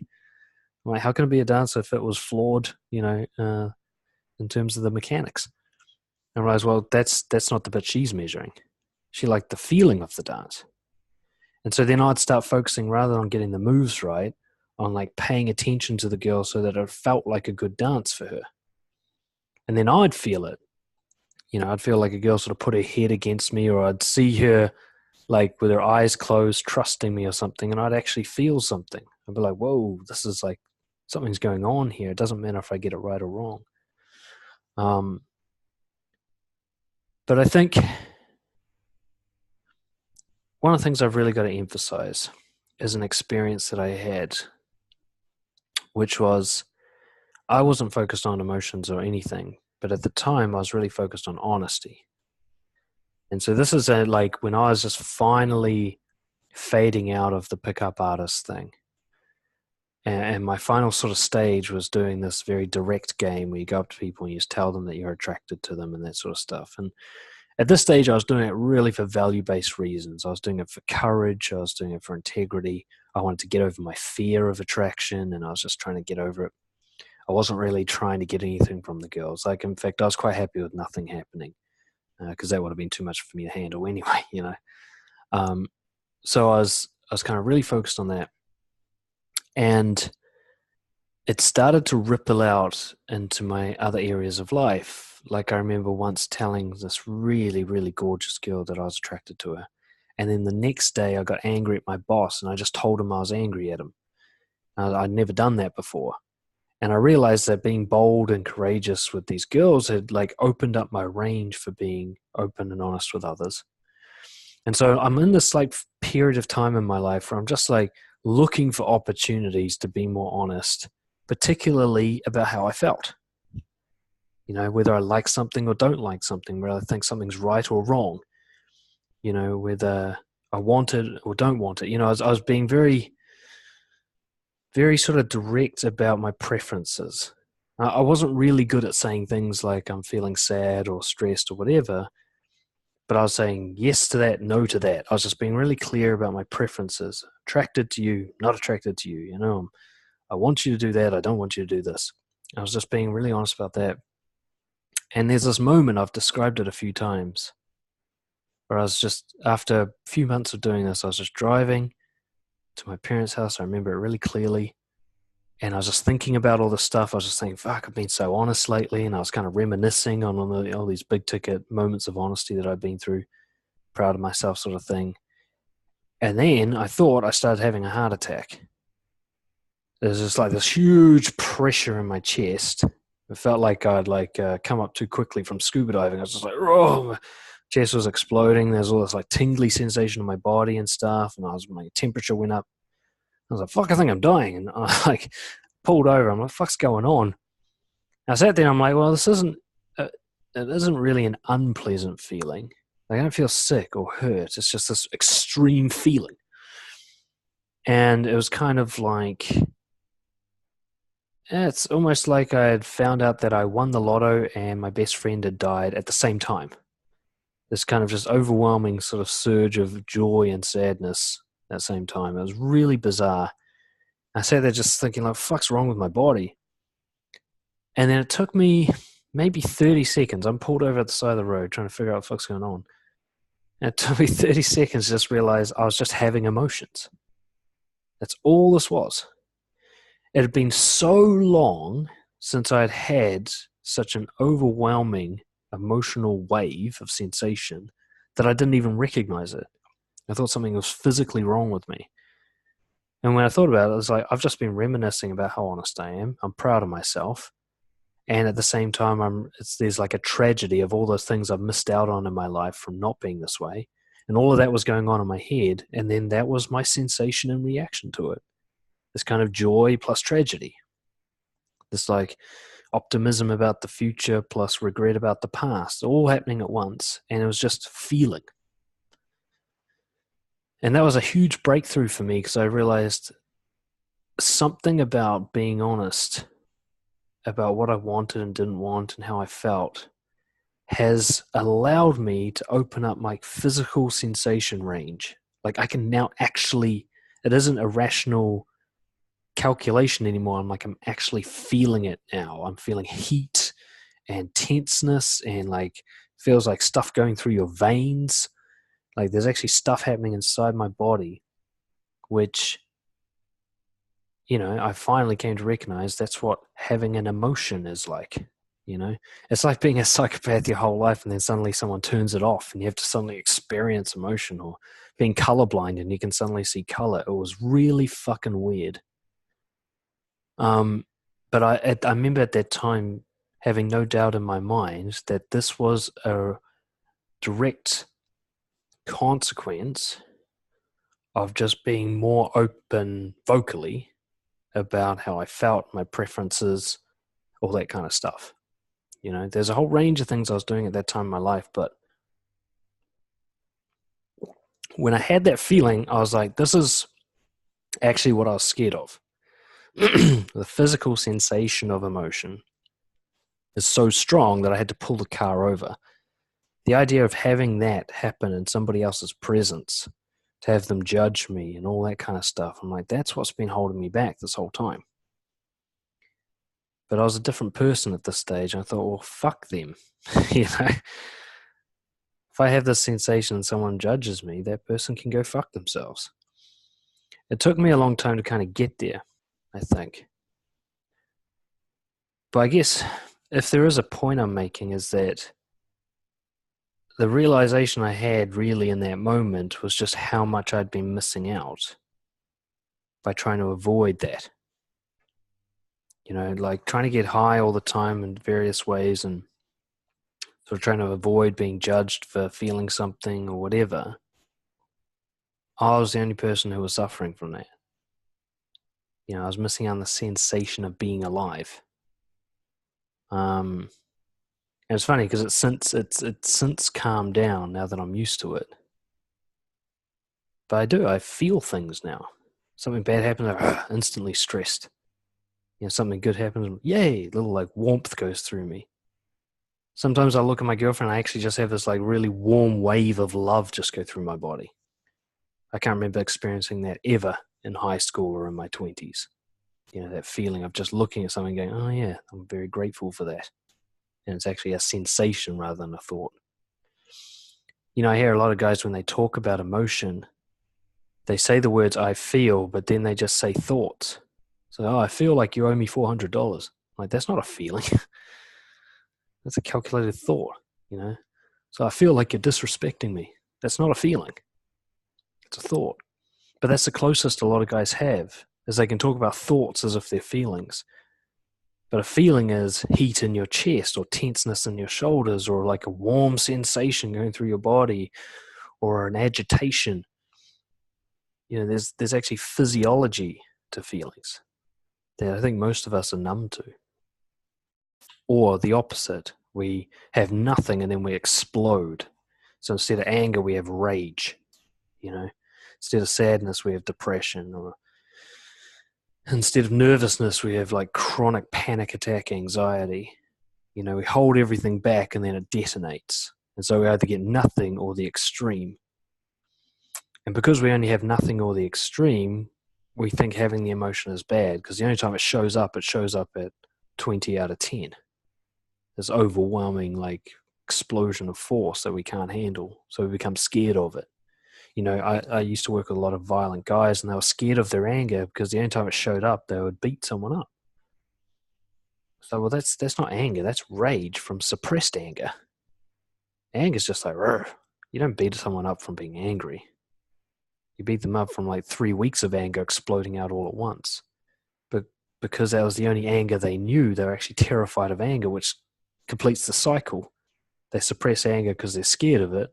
I'm like, how can it be a dance if it was flawed, you know, in terms of the mechanics? And I realized, well, that's not the bit she's measuring. She liked the feeling of the dance. And so then I'd start focusing, rather on getting the moves right, on like paying attention to the girl so that it felt like a good dance for her. And then I'd feel it. You know, I'd feel like a girl sort of put her head against me, or I'd see her like with her eyes closed, trusting me or something, and I'd actually feel something. I'd be like, whoa, this is like, something's going on here. It doesn't matter if I get it right or wrong. But I think one of the things I've really got to emphasize is an experience that I had, which was I wasn't focused on emotions or anything, but at the time I was really focused on honesty. And so this is like when I was just finally fading out of the pickup artist thing. And my final sort of stage was doing this very direct game where you go up to people and you just tell them that you're attracted to them and that sort of stuff. And at this stage, I was doing it really for value-based reasons. I was doing it for courage. I was doing it for integrity. I wanted to get over my fear of attraction, and I was just trying to get over it. I wasn't really trying to get anything from the girls. Like, in fact, I was quite happy with nothing happening, because that would have been too much for me to handle anyway, you know. So I was kind of really focused on that. And it started to ripple out into my other areas of life. Like I remember once telling this really, really gorgeous girl that I was attracted to her. And then the next day I got angry at my boss and I just told him I was angry at him. I'd never done that before. And I realized that being bold and courageous with these girls had like opened up my range for being open and honest with others. And so I'm in this like period of time in my life where I'm just like looking for opportunities to be more honest, particularly about how I felt. You know, whether I like something or don't like something, whether I think something's right or wrong, you know, whether I want it or don't want it. You know, I was being very, very sort of direct about my preferences. I wasn't really good at saying things like I'm feeling sad or stressed or whatever, but I was saying yes to that, no to that. I was just being really clear about my preferences. Attracted to you, not attracted to you. You know, I want you to do that. I don't want you to do this. I was just being really honest about that. And there's this moment, I've described it a few times, where I was just, after a few months of doing this, I was just driving to my parents' house. I remember it really clearly. And I was just thinking about all this stuff. I was just thinking, fuck, I've been so honest lately. And I was kind of reminiscing on all these big ticket moments of honesty that I've been through, proud of myself sort of thing. And then I thought I started having a heart attack. There's just like this huge pressure in my chest. It felt like I'd come up too quickly from scuba diving. I was just like, oh, my chest was exploding. There's all this like tingly sensation in my body and stuff. And my temperature went up. I was like, fuck, I think I'm dying. And I like pulled over. I'm like, fuck's going on? I sat there. I'm like, well, it isn't really an unpleasant feeling. Like, I don't feel sick or hurt. It's just this extreme feeling. And it was kind of like, it's almost like I had found out that I won the lotto and my best friend had died at the same time. This kind of just overwhelming sort of surge of joy and sadness at the same time. It was really bizarre. I sat there just thinking, like, fuck's wrong with my body? And then it took me maybe 30 seconds. I'm pulled over at the side of the road trying to figure out what the fuck's going on. And it took me 30 seconds to just realize I was just having emotions. That's all this was. It had been so long since I'd had such an overwhelming emotional wave of sensation that I didn't even recognize it. I thought something was physically wrong with me. And when I thought about it, I was like, I've just been reminiscing about how honest I am. I'm proud of myself. And at the same time, there's like a tragedy of all those things I've missed out on in my life from not being this way. And all of that was going on in my head. And then that was my sensation and reaction to it. This kind of joy plus tragedy. This like optimism about the future plus regret about the past, all happening at once. And it was just feeling. And that was a huge breakthrough for me because I realized something about being honest about what I wanted and didn't want and how I felt has allowed me to open up my physical sensation range. Like I can now actually, it isn't a rational calculation anymore. I'm actually feeling it now. I'm feeling heat and tenseness and like feels like stuff going through your veins. Like there's actually stuff happening inside my body, which, you know, I finally came to recognize that's what having an emotion is like. You know, it's like being a psychopath your whole life and then suddenly someone turns it off and you have to suddenly experience emotion, or being colorblind and you can suddenly see color. It was really fucking weird. But I remember at that time having no doubt in my mind that this was a direct consequence of just being more open vocally about how I felt, my preferences, all that kind of stuff. You know, there's a whole range of things I was doing at that time in my life, but when I had that feeling, I was like, this is actually what I was scared of. The physical sensation of emotion is so strong that I had to pull the car over. The idea of having that happen in somebody else's presence, to have them judge me and all that kind of stuff, I'm like, that's what's been holding me back this whole time. But I was a different person at this stage. I thought, well, fuck them. You know, if I have this sensation and someone judges me, that person can go fuck themselves. It took me a long time to kind of get there, I think. But I guess if there is a point I'm making is that the realization I had really in that moment was just how much I'd been missing out by trying to avoid that. You know, like trying to get high all the time in various ways and sort of trying to avoid being judged for feeling something or whatever. I was the only person who was suffering from that. You know, I was missing out on the sensation of being alive. And it's funny because it's since calmed down now that I'm used to it. But I feel things now. Something bad happens, I'm instantly stressed. You know, something good happens, yay, little like warmth goes through me. Sometimes I look at my girlfriend and I actually just have this like really warm wave of love just go through my body. I can't remember experiencing that ever in high school or in my 20s. You know, that feeling of just looking at something going, oh yeah, I'm very grateful for that. And it's actually a sensation rather than a thought. You know, I hear a lot of guys when they talk about emotion, they say the words I feel, but then they just say thoughts. So, oh, I feel like you owe me $400. Like, that's not a feeling. That's a calculated thought, you know? So I feel like you're disrespecting me. That's not a feeling. It's a thought. But that's the closest a lot of guys have, is they can talk about thoughts as if they're feelings. But a feeling is heat in your chest or tenseness in your shoulders or like a warm sensation going through your body or an agitation. You know, there's actually physiology to feelings that I think most of us are numb to. Or the opposite, we have nothing and then we explode. So instead of anger, we have rage, you know. Instead of sadness, we have depression. Or instead of nervousness, we have like chronic panic attack anxiety. You know, we hold everything back and then it detonates. And so we either get nothing or the extreme. And because we only have nothing or the extreme, we think having the emotion is bad because the only time it shows up at 20 out of 10. This overwhelming like explosion of force that we can't handle. So we become scared of it. You know, I used to work with a lot of violent guys and they were scared of their anger because the only time it showed up, they would beat someone up. So, well, that's not anger. That's rage from suppressed anger. Anger is just like, rrr. You don't beat someone up from being angry. You beat them up from like 3 weeks of anger exploding out all at once. But because that was the only anger they knew, they were actually terrified of anger, which completes the cycle. They suppress anger because they're scared of it.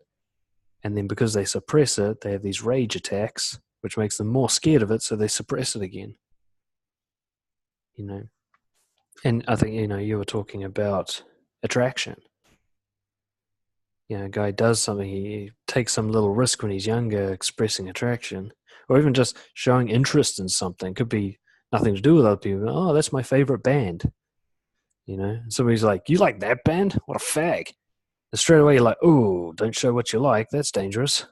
And then because they suppress it, they have these rage attacks, which makes them more scared of it, so they suppress it again. You know? And I think, you know, you were talking about attraction. You know, a guy does something, he takes some little risk when he's younger, expressing attraction, or even just showing interest in something. Could be nothing to do with other people. Oh, that's my favorite band. You know, somebody's like, you like that band? What a fag. And straight away you're like, oh, don't show what you like. That's dangerous.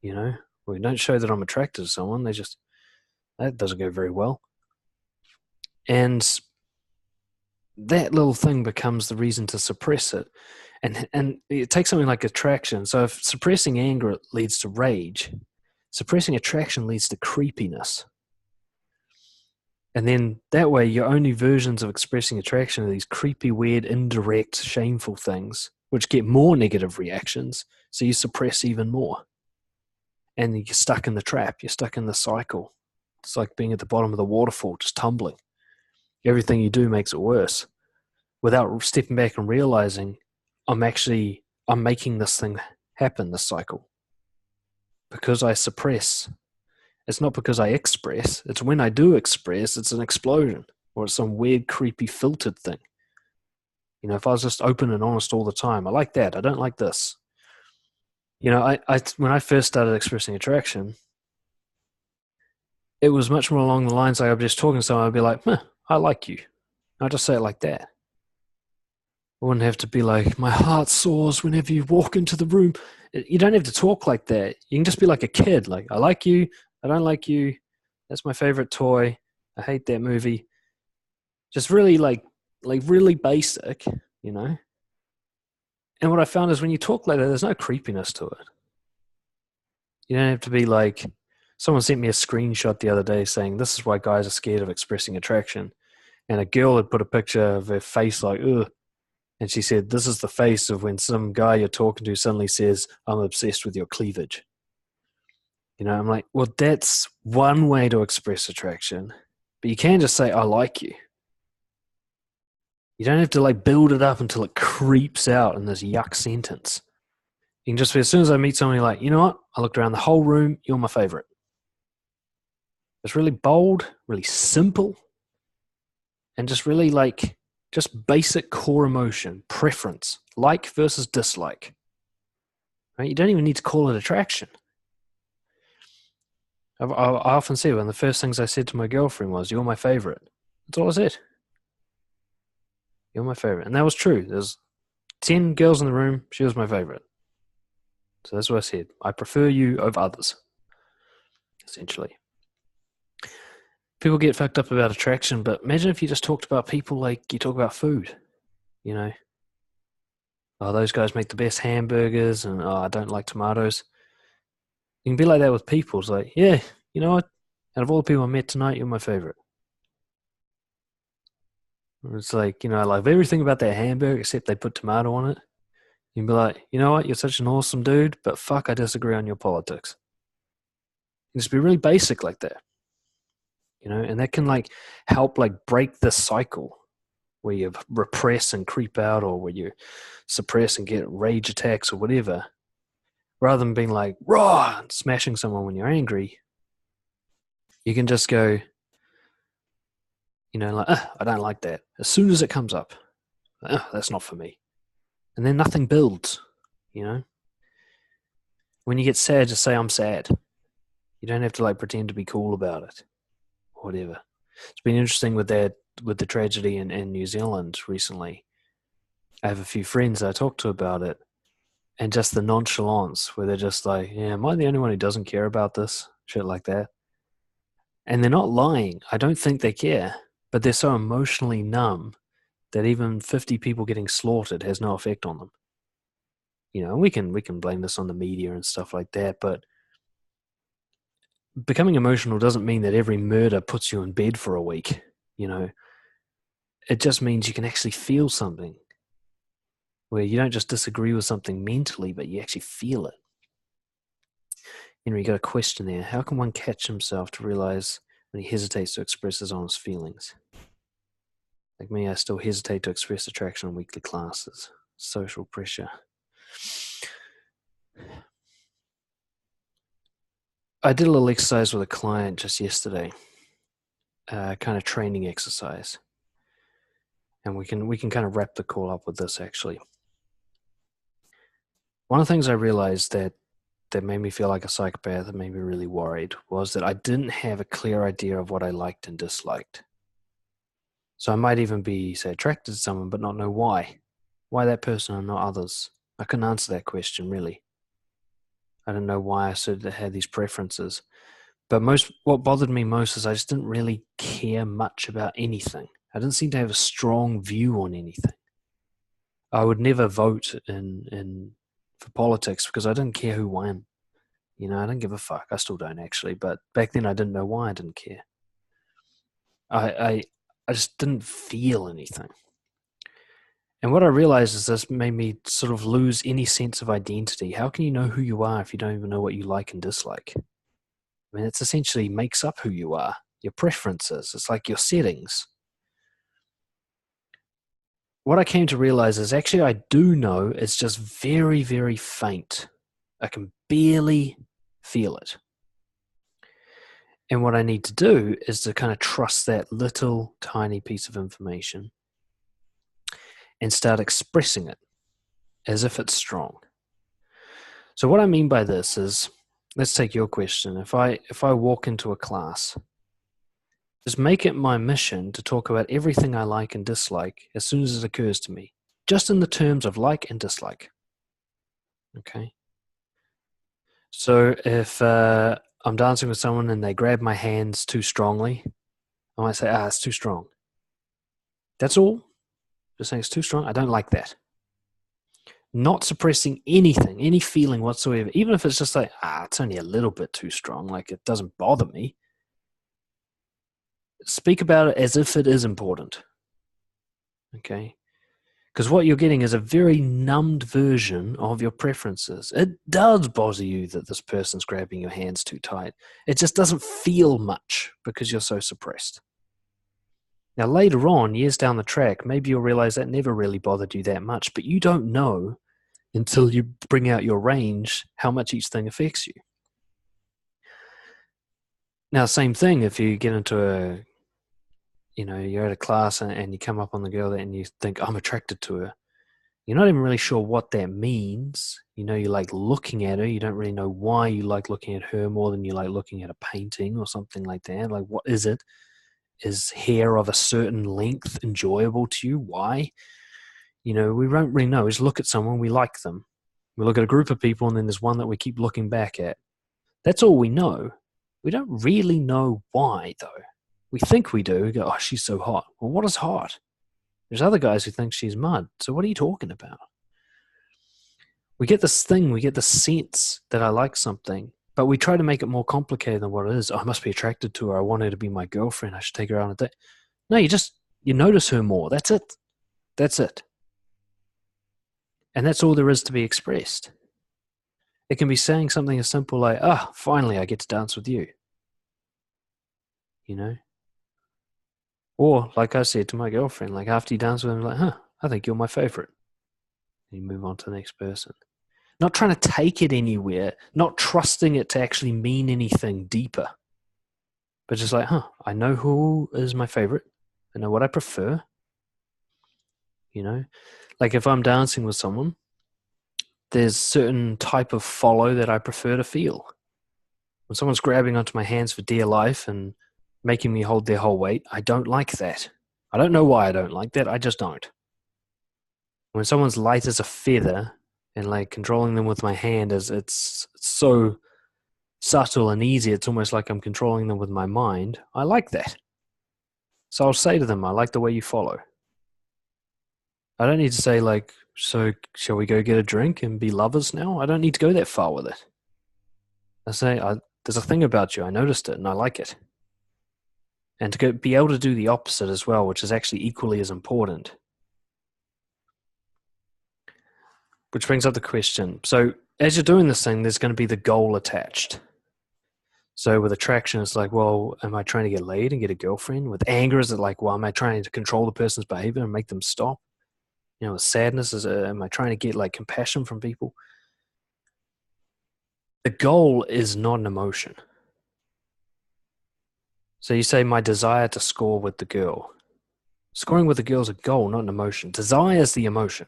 You know, well, don't show that I'm attracted to someone. That doesn't go very well. And that little thing becomes the reason to suppress it. And it takes something like attraction. So if suppressing anger leads to rage, suppressing attraction leads to creepiness. And then that way, your only versions of expressing attraction are these creepy, weird, indirect, shameful things, which get more negative reactions. So you suppress even more. And you're stuck in the trap. You're stuck in the cycle. It's like being at the bottom of the waterfall, just tumbling. Everything you do makes it worse. Without stepping back and realizing, I'm making this thing happen, this cycle. Because I suppress. It's not because I express. It's when I do express, it's an explosion. Or it's some weird, creepy, filtered thing. You know, if I was just open and honest all the time, I like that. I don't like this. You know, when I first started expressing attraction, it was much more along the lines like I'd be just talking to someone, I'd be like, I like you. I'd just say it like that. I wouldn't have to be like, my heart soars whenever you walk into the room. You don't have to talk like that. You can just be like a kid. Like, I like you. I don't like you. That's my favorite toy. I hate that movie. Just really like really basic, you know? And what I found is when you talk like that, there's no creepiness to it. You don't have to be like, someone sent me a screenshot the other day saying, this is why guys are scared of expressing attraction. And a girl had put a picture of her face like, ugh. And she said, this is the face of when some guy you're talking to suddenly says, I'm obsessed with your cleavage. You know, I'm like, well, that's one way to express attraction. But you can just say, I like you. You don't have to like build it up until it creeps out in this yuck sentence. You can just, as soon as I meet somebody like, you know what? I looked around the whole room, you're my favorite. It's really bold, really simple, and just really like just basic core emotion, preference, like versus dislike. Right? You don't even need to call it attraction. I often say one of the first things I said to my girlfriend was, "You're my favorite." That's all I said. You're my favorite. And that was true. There's 10 girls in the room. She was my favorite. So that's what I said. I prefer you over others, essentially. People get fucked up about attraction, but imagine if you just talked about people like you talk about food, you know? Oh, those guys make the best hamburgers, and oh, I don't like tomatoes. You can be like that with people. It's like, yeah, you know what? Out of all the people I met tonight, you're my favorite. It's like, I love everything about that hamburger except they put tomato on it. You can be like, you know what? You're such an awesome dude, but fuck, I disagree on your politics. You just be really basic like that, and that can like help like break the cycle where you repress and creep out, or where you suppress and get rage attacks or whatever, rather than being like raw and smashing someone when you're angry. You can just go, like, I don't like that. As soon as it comes up, that's not for me. And then nothing builds, When you get sad, just say, I'm sad. You don't have to like pretend to be cool about it or whatever. It's been interesting with that, with the tragedy in New Zealand recently. I have a few friends I talk to about it, and just the nonchalance where they're just like, yeah, am I the only one who doesn't care about this? Shit like that. And they're not lying. I don't think they care, but they're so emotionally numb that even 50 people getting slaughtered has no effect on them. We can blame this on the media and stuff like that, but becoming emotional doesn't mean that every murder puts you in bed for a week. It just means you can actually feel something, where you don't just disagree with something mentally, but you actually feel it. You got a question there. How can one catch himself to realize when he hesitates to express his honest feelings? Like me, I still hesitate to express attraction in weekly classes. Social pressure. I did a little exercise with a client just yesterday, kind of training exercise. And we can kind of wrap the call up with this, actually. One of the things I realized that made me feel like a psychopath and made me really worried was that I didn't have a clear idea of what I liked and disliked. So I might even be, say, attracted to someone, but not know why. Why that person and not others? I couldn't answer that question, really. I didn't know why I sort of had these preferences. But what bothered me most is I just didn't really care much about anything. I didn't seem to have a strong view on anything. I would never vote for politics because I didn't care who won. I didn't give a fuck. I still don't, actually. But back then I didn't know why I didn't care. I just didn't feel anything. And what I realized is this made me sort of lose any sense of identity. How can you know who you are if you don't even know what you like and dislike? I mean, it's essentially makes up who you are, your preferences. It's like your settings. What I came to realize is actually I do know, it's just very, very faint. I can barely feel it. And what I need to do is to kind of trust that little tiny piece of information and start expressing it as if it's strong. So what I mean by this is, let's take your question. If I walk into a class, just make it my mission to talk about everything I like and dislike as soon as it occurs to me, just in the terms of like and dislike. Okay? So if I'm dancing with someone and they grab my hands too strongly, I might say, it's too strong. That's all. Just saying it's too strong. I don't like that. Not suppressing anything, any feeling whatsoever, even if it's just like, it's only a little bit too strong, like it doesn't bother me. Speak about it as if it is important. Okay? Because what you're getting is a very numbed version of your preferences. It does bother you that this person's grabbing your hands too tight. It just doesn't feel much because you're so suppressed. Now, later on, years down the track, maybe you'll realize that never really bothered you that much, but you don't know until you bring out your range how much each thing affects you. Now, same thing if you get into you're at a class and you come up on the girl and you think, I'm attracted to her. You're not even really sure what that means. You like looking at her. You don't really know why you like looking at her more than you like looking at a painting or something like that. Like, what is it? Is hair of a certain length enjoyable to you? Why? We don't really know. We just look at someone, we like them. We look at a group of people, and then there's one that we keep looking back at. That's all we know. We don't really know why, though. We think we do. We go, oh, she's so hot. Well, what is hot? There's other guys who think she's mud. So what are you talking about? We get this thing, we get the sense that I like something, but we try to make it more complicated than what it is. Oh, I must be attracted to her. I want her to be my girlfriend. I should take her out on a date. No, you notice her more. That's it. That's it. And that's all there is to be expressed. It can be saying something as simple like, finally I get to dance with you. Or, like I said to my girlfriend, like after you dance with him, like, I think you're my favorite. And you move on to the next person. Not trying to take it anywhere, not trusting it to actually mean anything deeper. But just like, I know who is my favorite. I know what I prefer. Like if I'm dancing with someone, there's certain type of follow that I prefer to feel. When someone's grabbing onto my hands for dear life and making me hold their whole weight, I don't like that. I don't know why I don't like that. I just don't. When someone's light as a feather and like controlling them with my hand, it's so subtle and easy, it's almost like I'm controlling them with my mind. I like that. So I'll say to them, I like the way you follow. I don't need to say like, so shall we go get a drink and be lovers now? I don't need to go that far with it. I say, there's a thing about you. I noticed it and I like it. And to be able to do the opposite as well, which is actually equally as important. Which brings up the question. So as you're doing this thing, there's going to be the goal attached. So with attraction, it's like, well, am I trying to get laid and get a girlfriend? With anger, is it like, well, am I trying to control the person's behavior and make them stop? With sadness, am I trying to get like compassion from people? The goal is not an emotion. So you say my desire to score with the girl. Scoring with the girl is a goal, not an emotion. Desire is the emotion.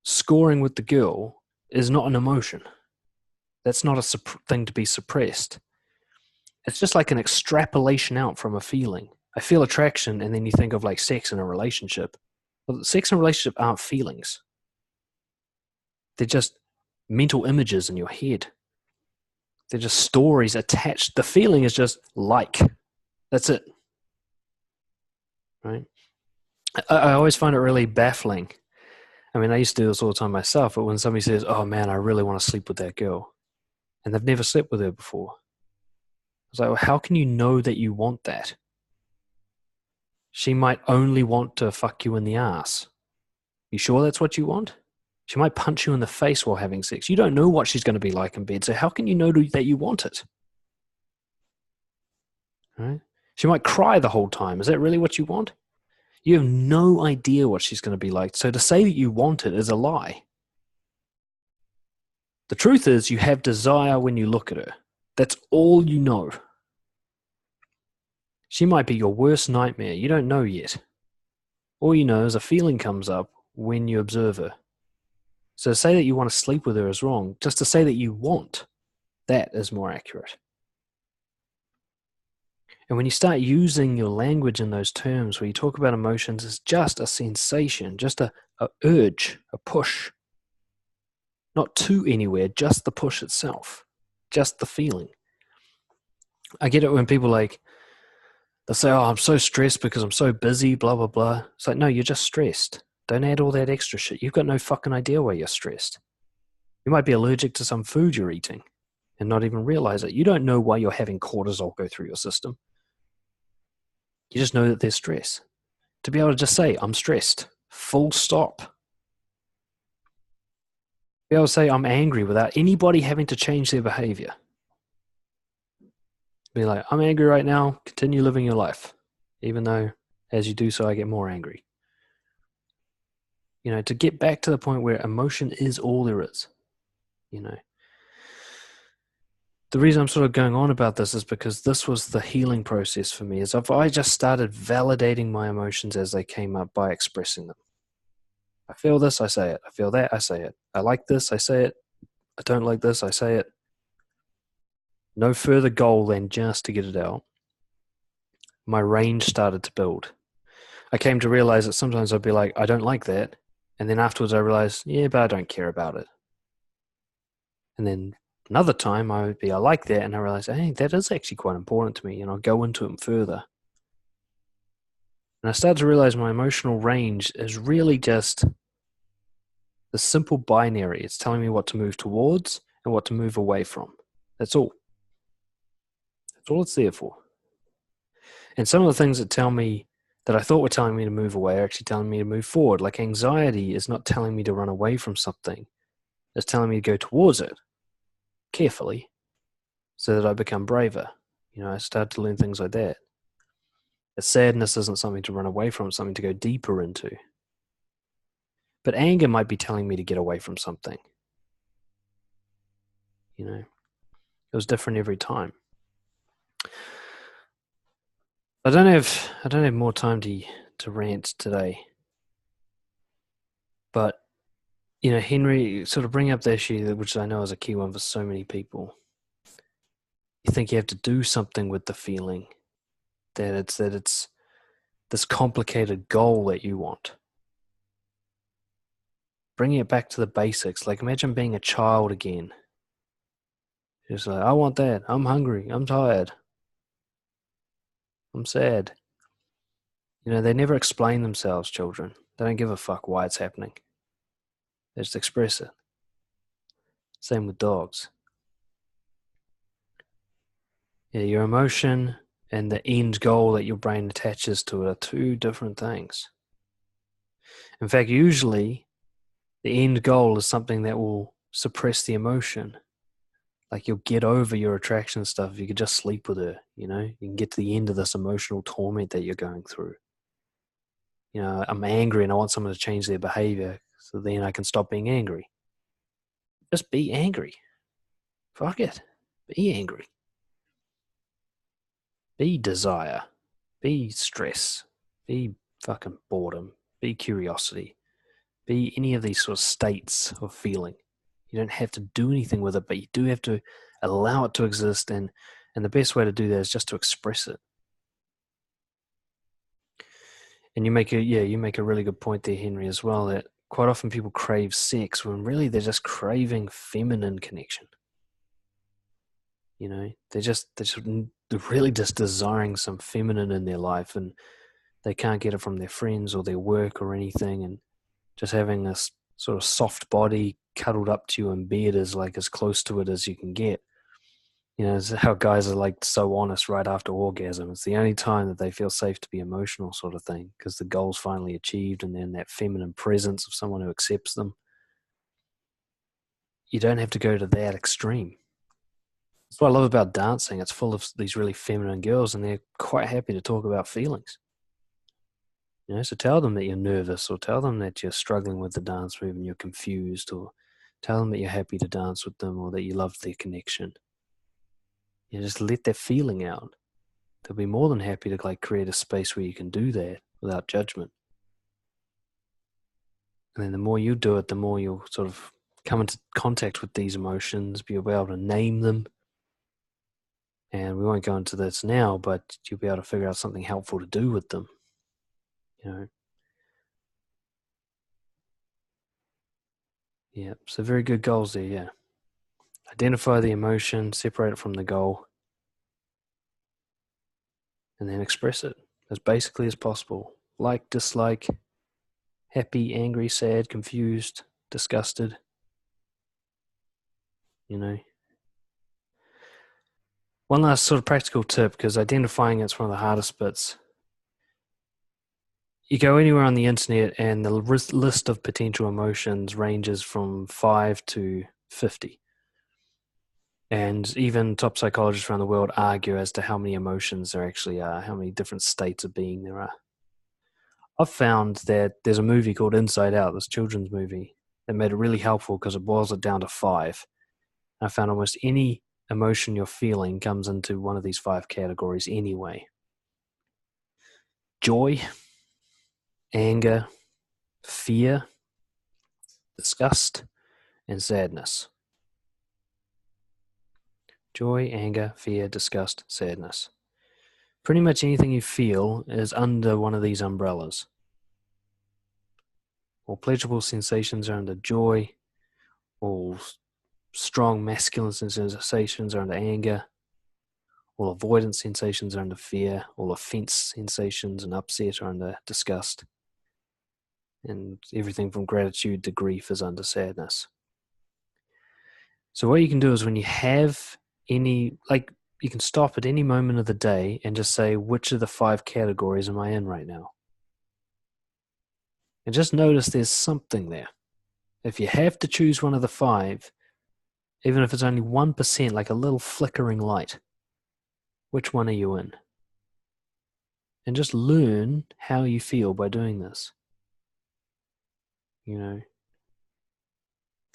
Scoring with the girl is not an emotion. That's not a thing to be suppressed. It's just like an extrapolation out from a feeling. I feel attraction, and then you think of like sex in a relationship. Well, sex and relationship aren't feelings. They're just mental images in your head. They're just stories attached. The feeling is just like. That's it. Right? I always find it really baffling. I mean, I used to do this all the time myself, but when somebody says, oh man, I really want to sleep with that girl, and they've never slept with her before, I was like, well, how can you know that you want that? She might only want to fuck you in the ass. You sure that's what you want? She might punch you in the face while having sex. You don't know what she's going to be like in bed, so how can you know that you want it? Right? She might cry the whole time. Is that really what you want? You have no idea what she's going to be like, so to say that you want it is a lie. The truth is you have desire when you look at her. That's all you know. She might be your worst nightmare. You don't know yet. All you know is a feeling comes up when you observe her. So to say that you want to sleep with her is wrong. Just to say that you want, that is more accurate. And when you start using your language in those terms where you talk about emotions as just a sensation, just a urge, a push, not to anywhere, just the push itself, just the feeling. I get it when people they'll say, oh, I'm so stressed because I'm so busy, blah, blah, blah. It's like, no, you're just stressed. Don't add all that extra shit. You've got no fucking idea why you're stressed. You might be allergic to some food you're eating and not even realize it. You don't know why you're having cortisol go through your system. You just know that there's stress. To be able to just say, I'm stressed, full stop. Be able to say, I'm angry without anybody having to change their behavior. Be like, I'm angry right now, continue living your life. Even though as you do so, I get more angry. To get back to the point where emotion is all there is. The the reason I'm sort of going on about this is because this was the healing process for me. Is if I just started validating my emotions as they came up by expressing them. I feel this, I say it. I feel that, I say it. I like this, I say it. I don't like this, I say it. No further goal than just to get it out. My range started to build. I came to realize that sometimes I'd be like, I don't like that. And then afterwards I realized, yeah, but I don't care about it. And then another time I would be, I like that. And I realized, hey, that is actually quite important to me. And I'll go into it further. And I started to realize my emotional range is really just the simple binary. It's telling me what to move towards and what to move away from. That's all. That's all it's there for. And some of the things that tell me that I thought were telling me to move away are actually telling me to move forward. Like anxiety is not telling me to run away from something. It's telling me to go towards it carefully so that I become braver. I started to learn things like that. That sadness isn't something to run away from, it's something to go deeper into. But anger might be telling me to get away from something. It was different every time. I don't have more time to rant today. But Henry, sort of bring up the issue, which I know is a key one for so many people. You think you have to do something with the feeling that it's this complicated goal that you want. Bringing it back to the basics, like imagine being a child again. Just like, I want that. I'm hungry. I'm tired. I'm sad. They never explain themselves, children. They don't give a fuck why it's happening. They just express it. Same with dogs. Yeah, your emotion and the end goal that your brain attaches to it are two different things. In fact, usually the end goal is something that will suppress the emotion. Like you'll get over your attraction stuff if you could just sleep with her, you can get to the end of this emotional torment that you're going through. I'm angry and I want someone to change their behavior so then I can stop being angry. Just be angry. Fuck it. Be angry. Be desire. Be stress. Be fucking boredom. Be curiosity. Be any of these sort of states of feeling. You don't have to do anything with it, but you do have to allow it to exist, and the best way to do that is just to express it. And you make a really good point there, Henry, as well, that quite often people crave sex when really they're just craving feminine connection. They're really just desiring some feminine in their life, and they can't get it from their friends or their work or anything, and just having this sort of soft body cuddled up to you in bed is like as close to it as you can get. It's how guys are like so honest right after orgasm. It's the only time that they feel safe to be emotional, sort of thing, because the goal's finally achieved, and then that feminine presence of someone who accepts them. You don't have to go to that extreme. That's what I love about dancing. It's full of these really feminine girls, and they're quite happy to talk about feelings. So tell them that you're nervous, or tell them that you're struggling with the dance move and you're confused, or tell them that you're happy to dance with them or that you love their connection. Just let that feeling out. They'll be more than happy to create a space where you can do that without judgment. And then the more you do it, the more you'll sort of come into contact with these emotions, be able to name them. And we won't go into this now, but you'll be able to figure out something helpful to do with them. Yeah, so very good goals there, yeah. Identify the emotion, separate it from the goal, and then express it as basically as possible. Like, dislike, happy, angry, sad, confused, disgusted. One last sort of practical tip, because identifying it's one of the hardest bits. You go anywhere on the internet and the list of potential emotions ranges from 5 to 50. And even top psychologists around the world argue as to how many emotions there actually are, how many different states of being there are. I've found that there's a movie called Inside Out, this children's movie, that made it really helpful because it boils it down to 5. I found almost any emotion you're feeling comes into one of these 5 categories anyway. Joy, anger, fear, disgust, and sadness. Joy, anger, fear, disgust, sadness. Pretty much anything you feel is under one of these umbrellas. All pleasurable sensations are under joy. All strong masculine sensations are under anger. All avoidance sensations are under fear. All offense sensations and upset are under disgust. And everything from gratitude to grief is under sadness. So what you can do is when you have any, like, you can stop at any moment of the day and just say, which of the 5 categories am I in right now? And just notice there's something there. If you have to choose one of the 5, even if it's only 1%, like a little flickering light, which one are you in? And just learn how you feel by doing this.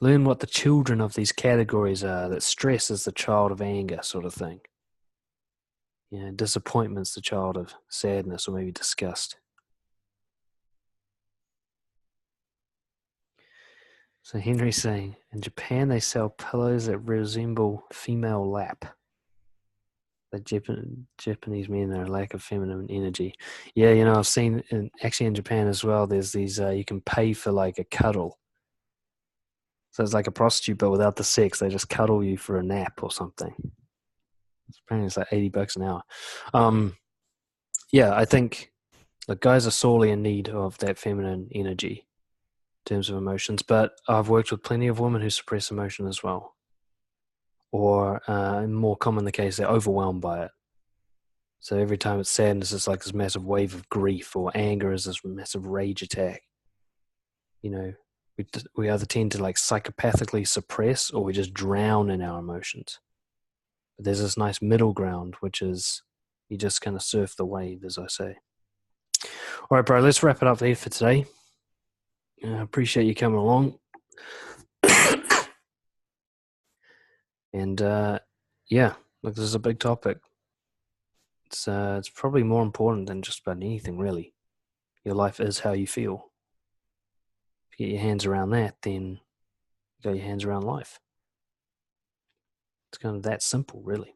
Learn what the children of these categories are, that stress is the child of anger sort of thing. Disappointment's the child of sadness or maybe disgust. So Henry's saying, in Japan they sell pillows that resemble female lap. The Japanese men are a lack of feminine energy. Yeah, I've seen, actually in Japan as well, there's these, you can pay for like a cuddle. So it's like a prostitute, but without the sex. They just cuddle you for a nap or something. Apparently it's like $80 an hour. Yeah, I think the guys are sorely in need of that feminine energy in terms of emotions, but I've worked with plenty of women who suppress emotion as well. Or more common the case, they're overwhelmed by it. So every time it's sadness, it's like this massive wave of grief, or anger is this massive rage attack. We either tend to like psychopathically suppress, or we just drown in our emotions. But there's this nice middle ground, which is you just kind of surf the wave, as I say. All right, bro, let's wrap it up there for today. I appreciate you coming along. And yeah, look, this is a big topic. It's probably more important than just about anything, really. Your life is how you feel. If you get your hands around that, then you got your hands around life. It's kind of that simple, really.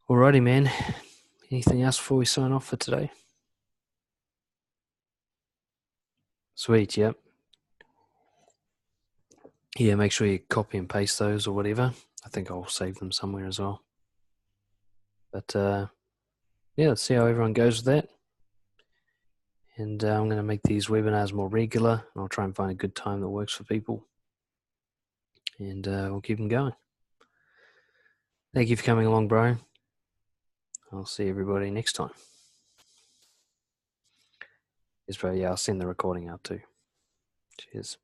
Alrighty, man. Anything else before we sign off for today? Sweet, yep. Yeah, make sure you copy and paste those or whatever. I think I'll save them somewhere as well. But yeah, let's see how everyone goes with that. And I'm going to make these webinars more regular. I'll try and find a good time that works for people. And we'll keep them going. Thank you for coming along, bro. I'll see everybody next time. Yes, bro. Yeah, I'll send the recording out too. Cheers.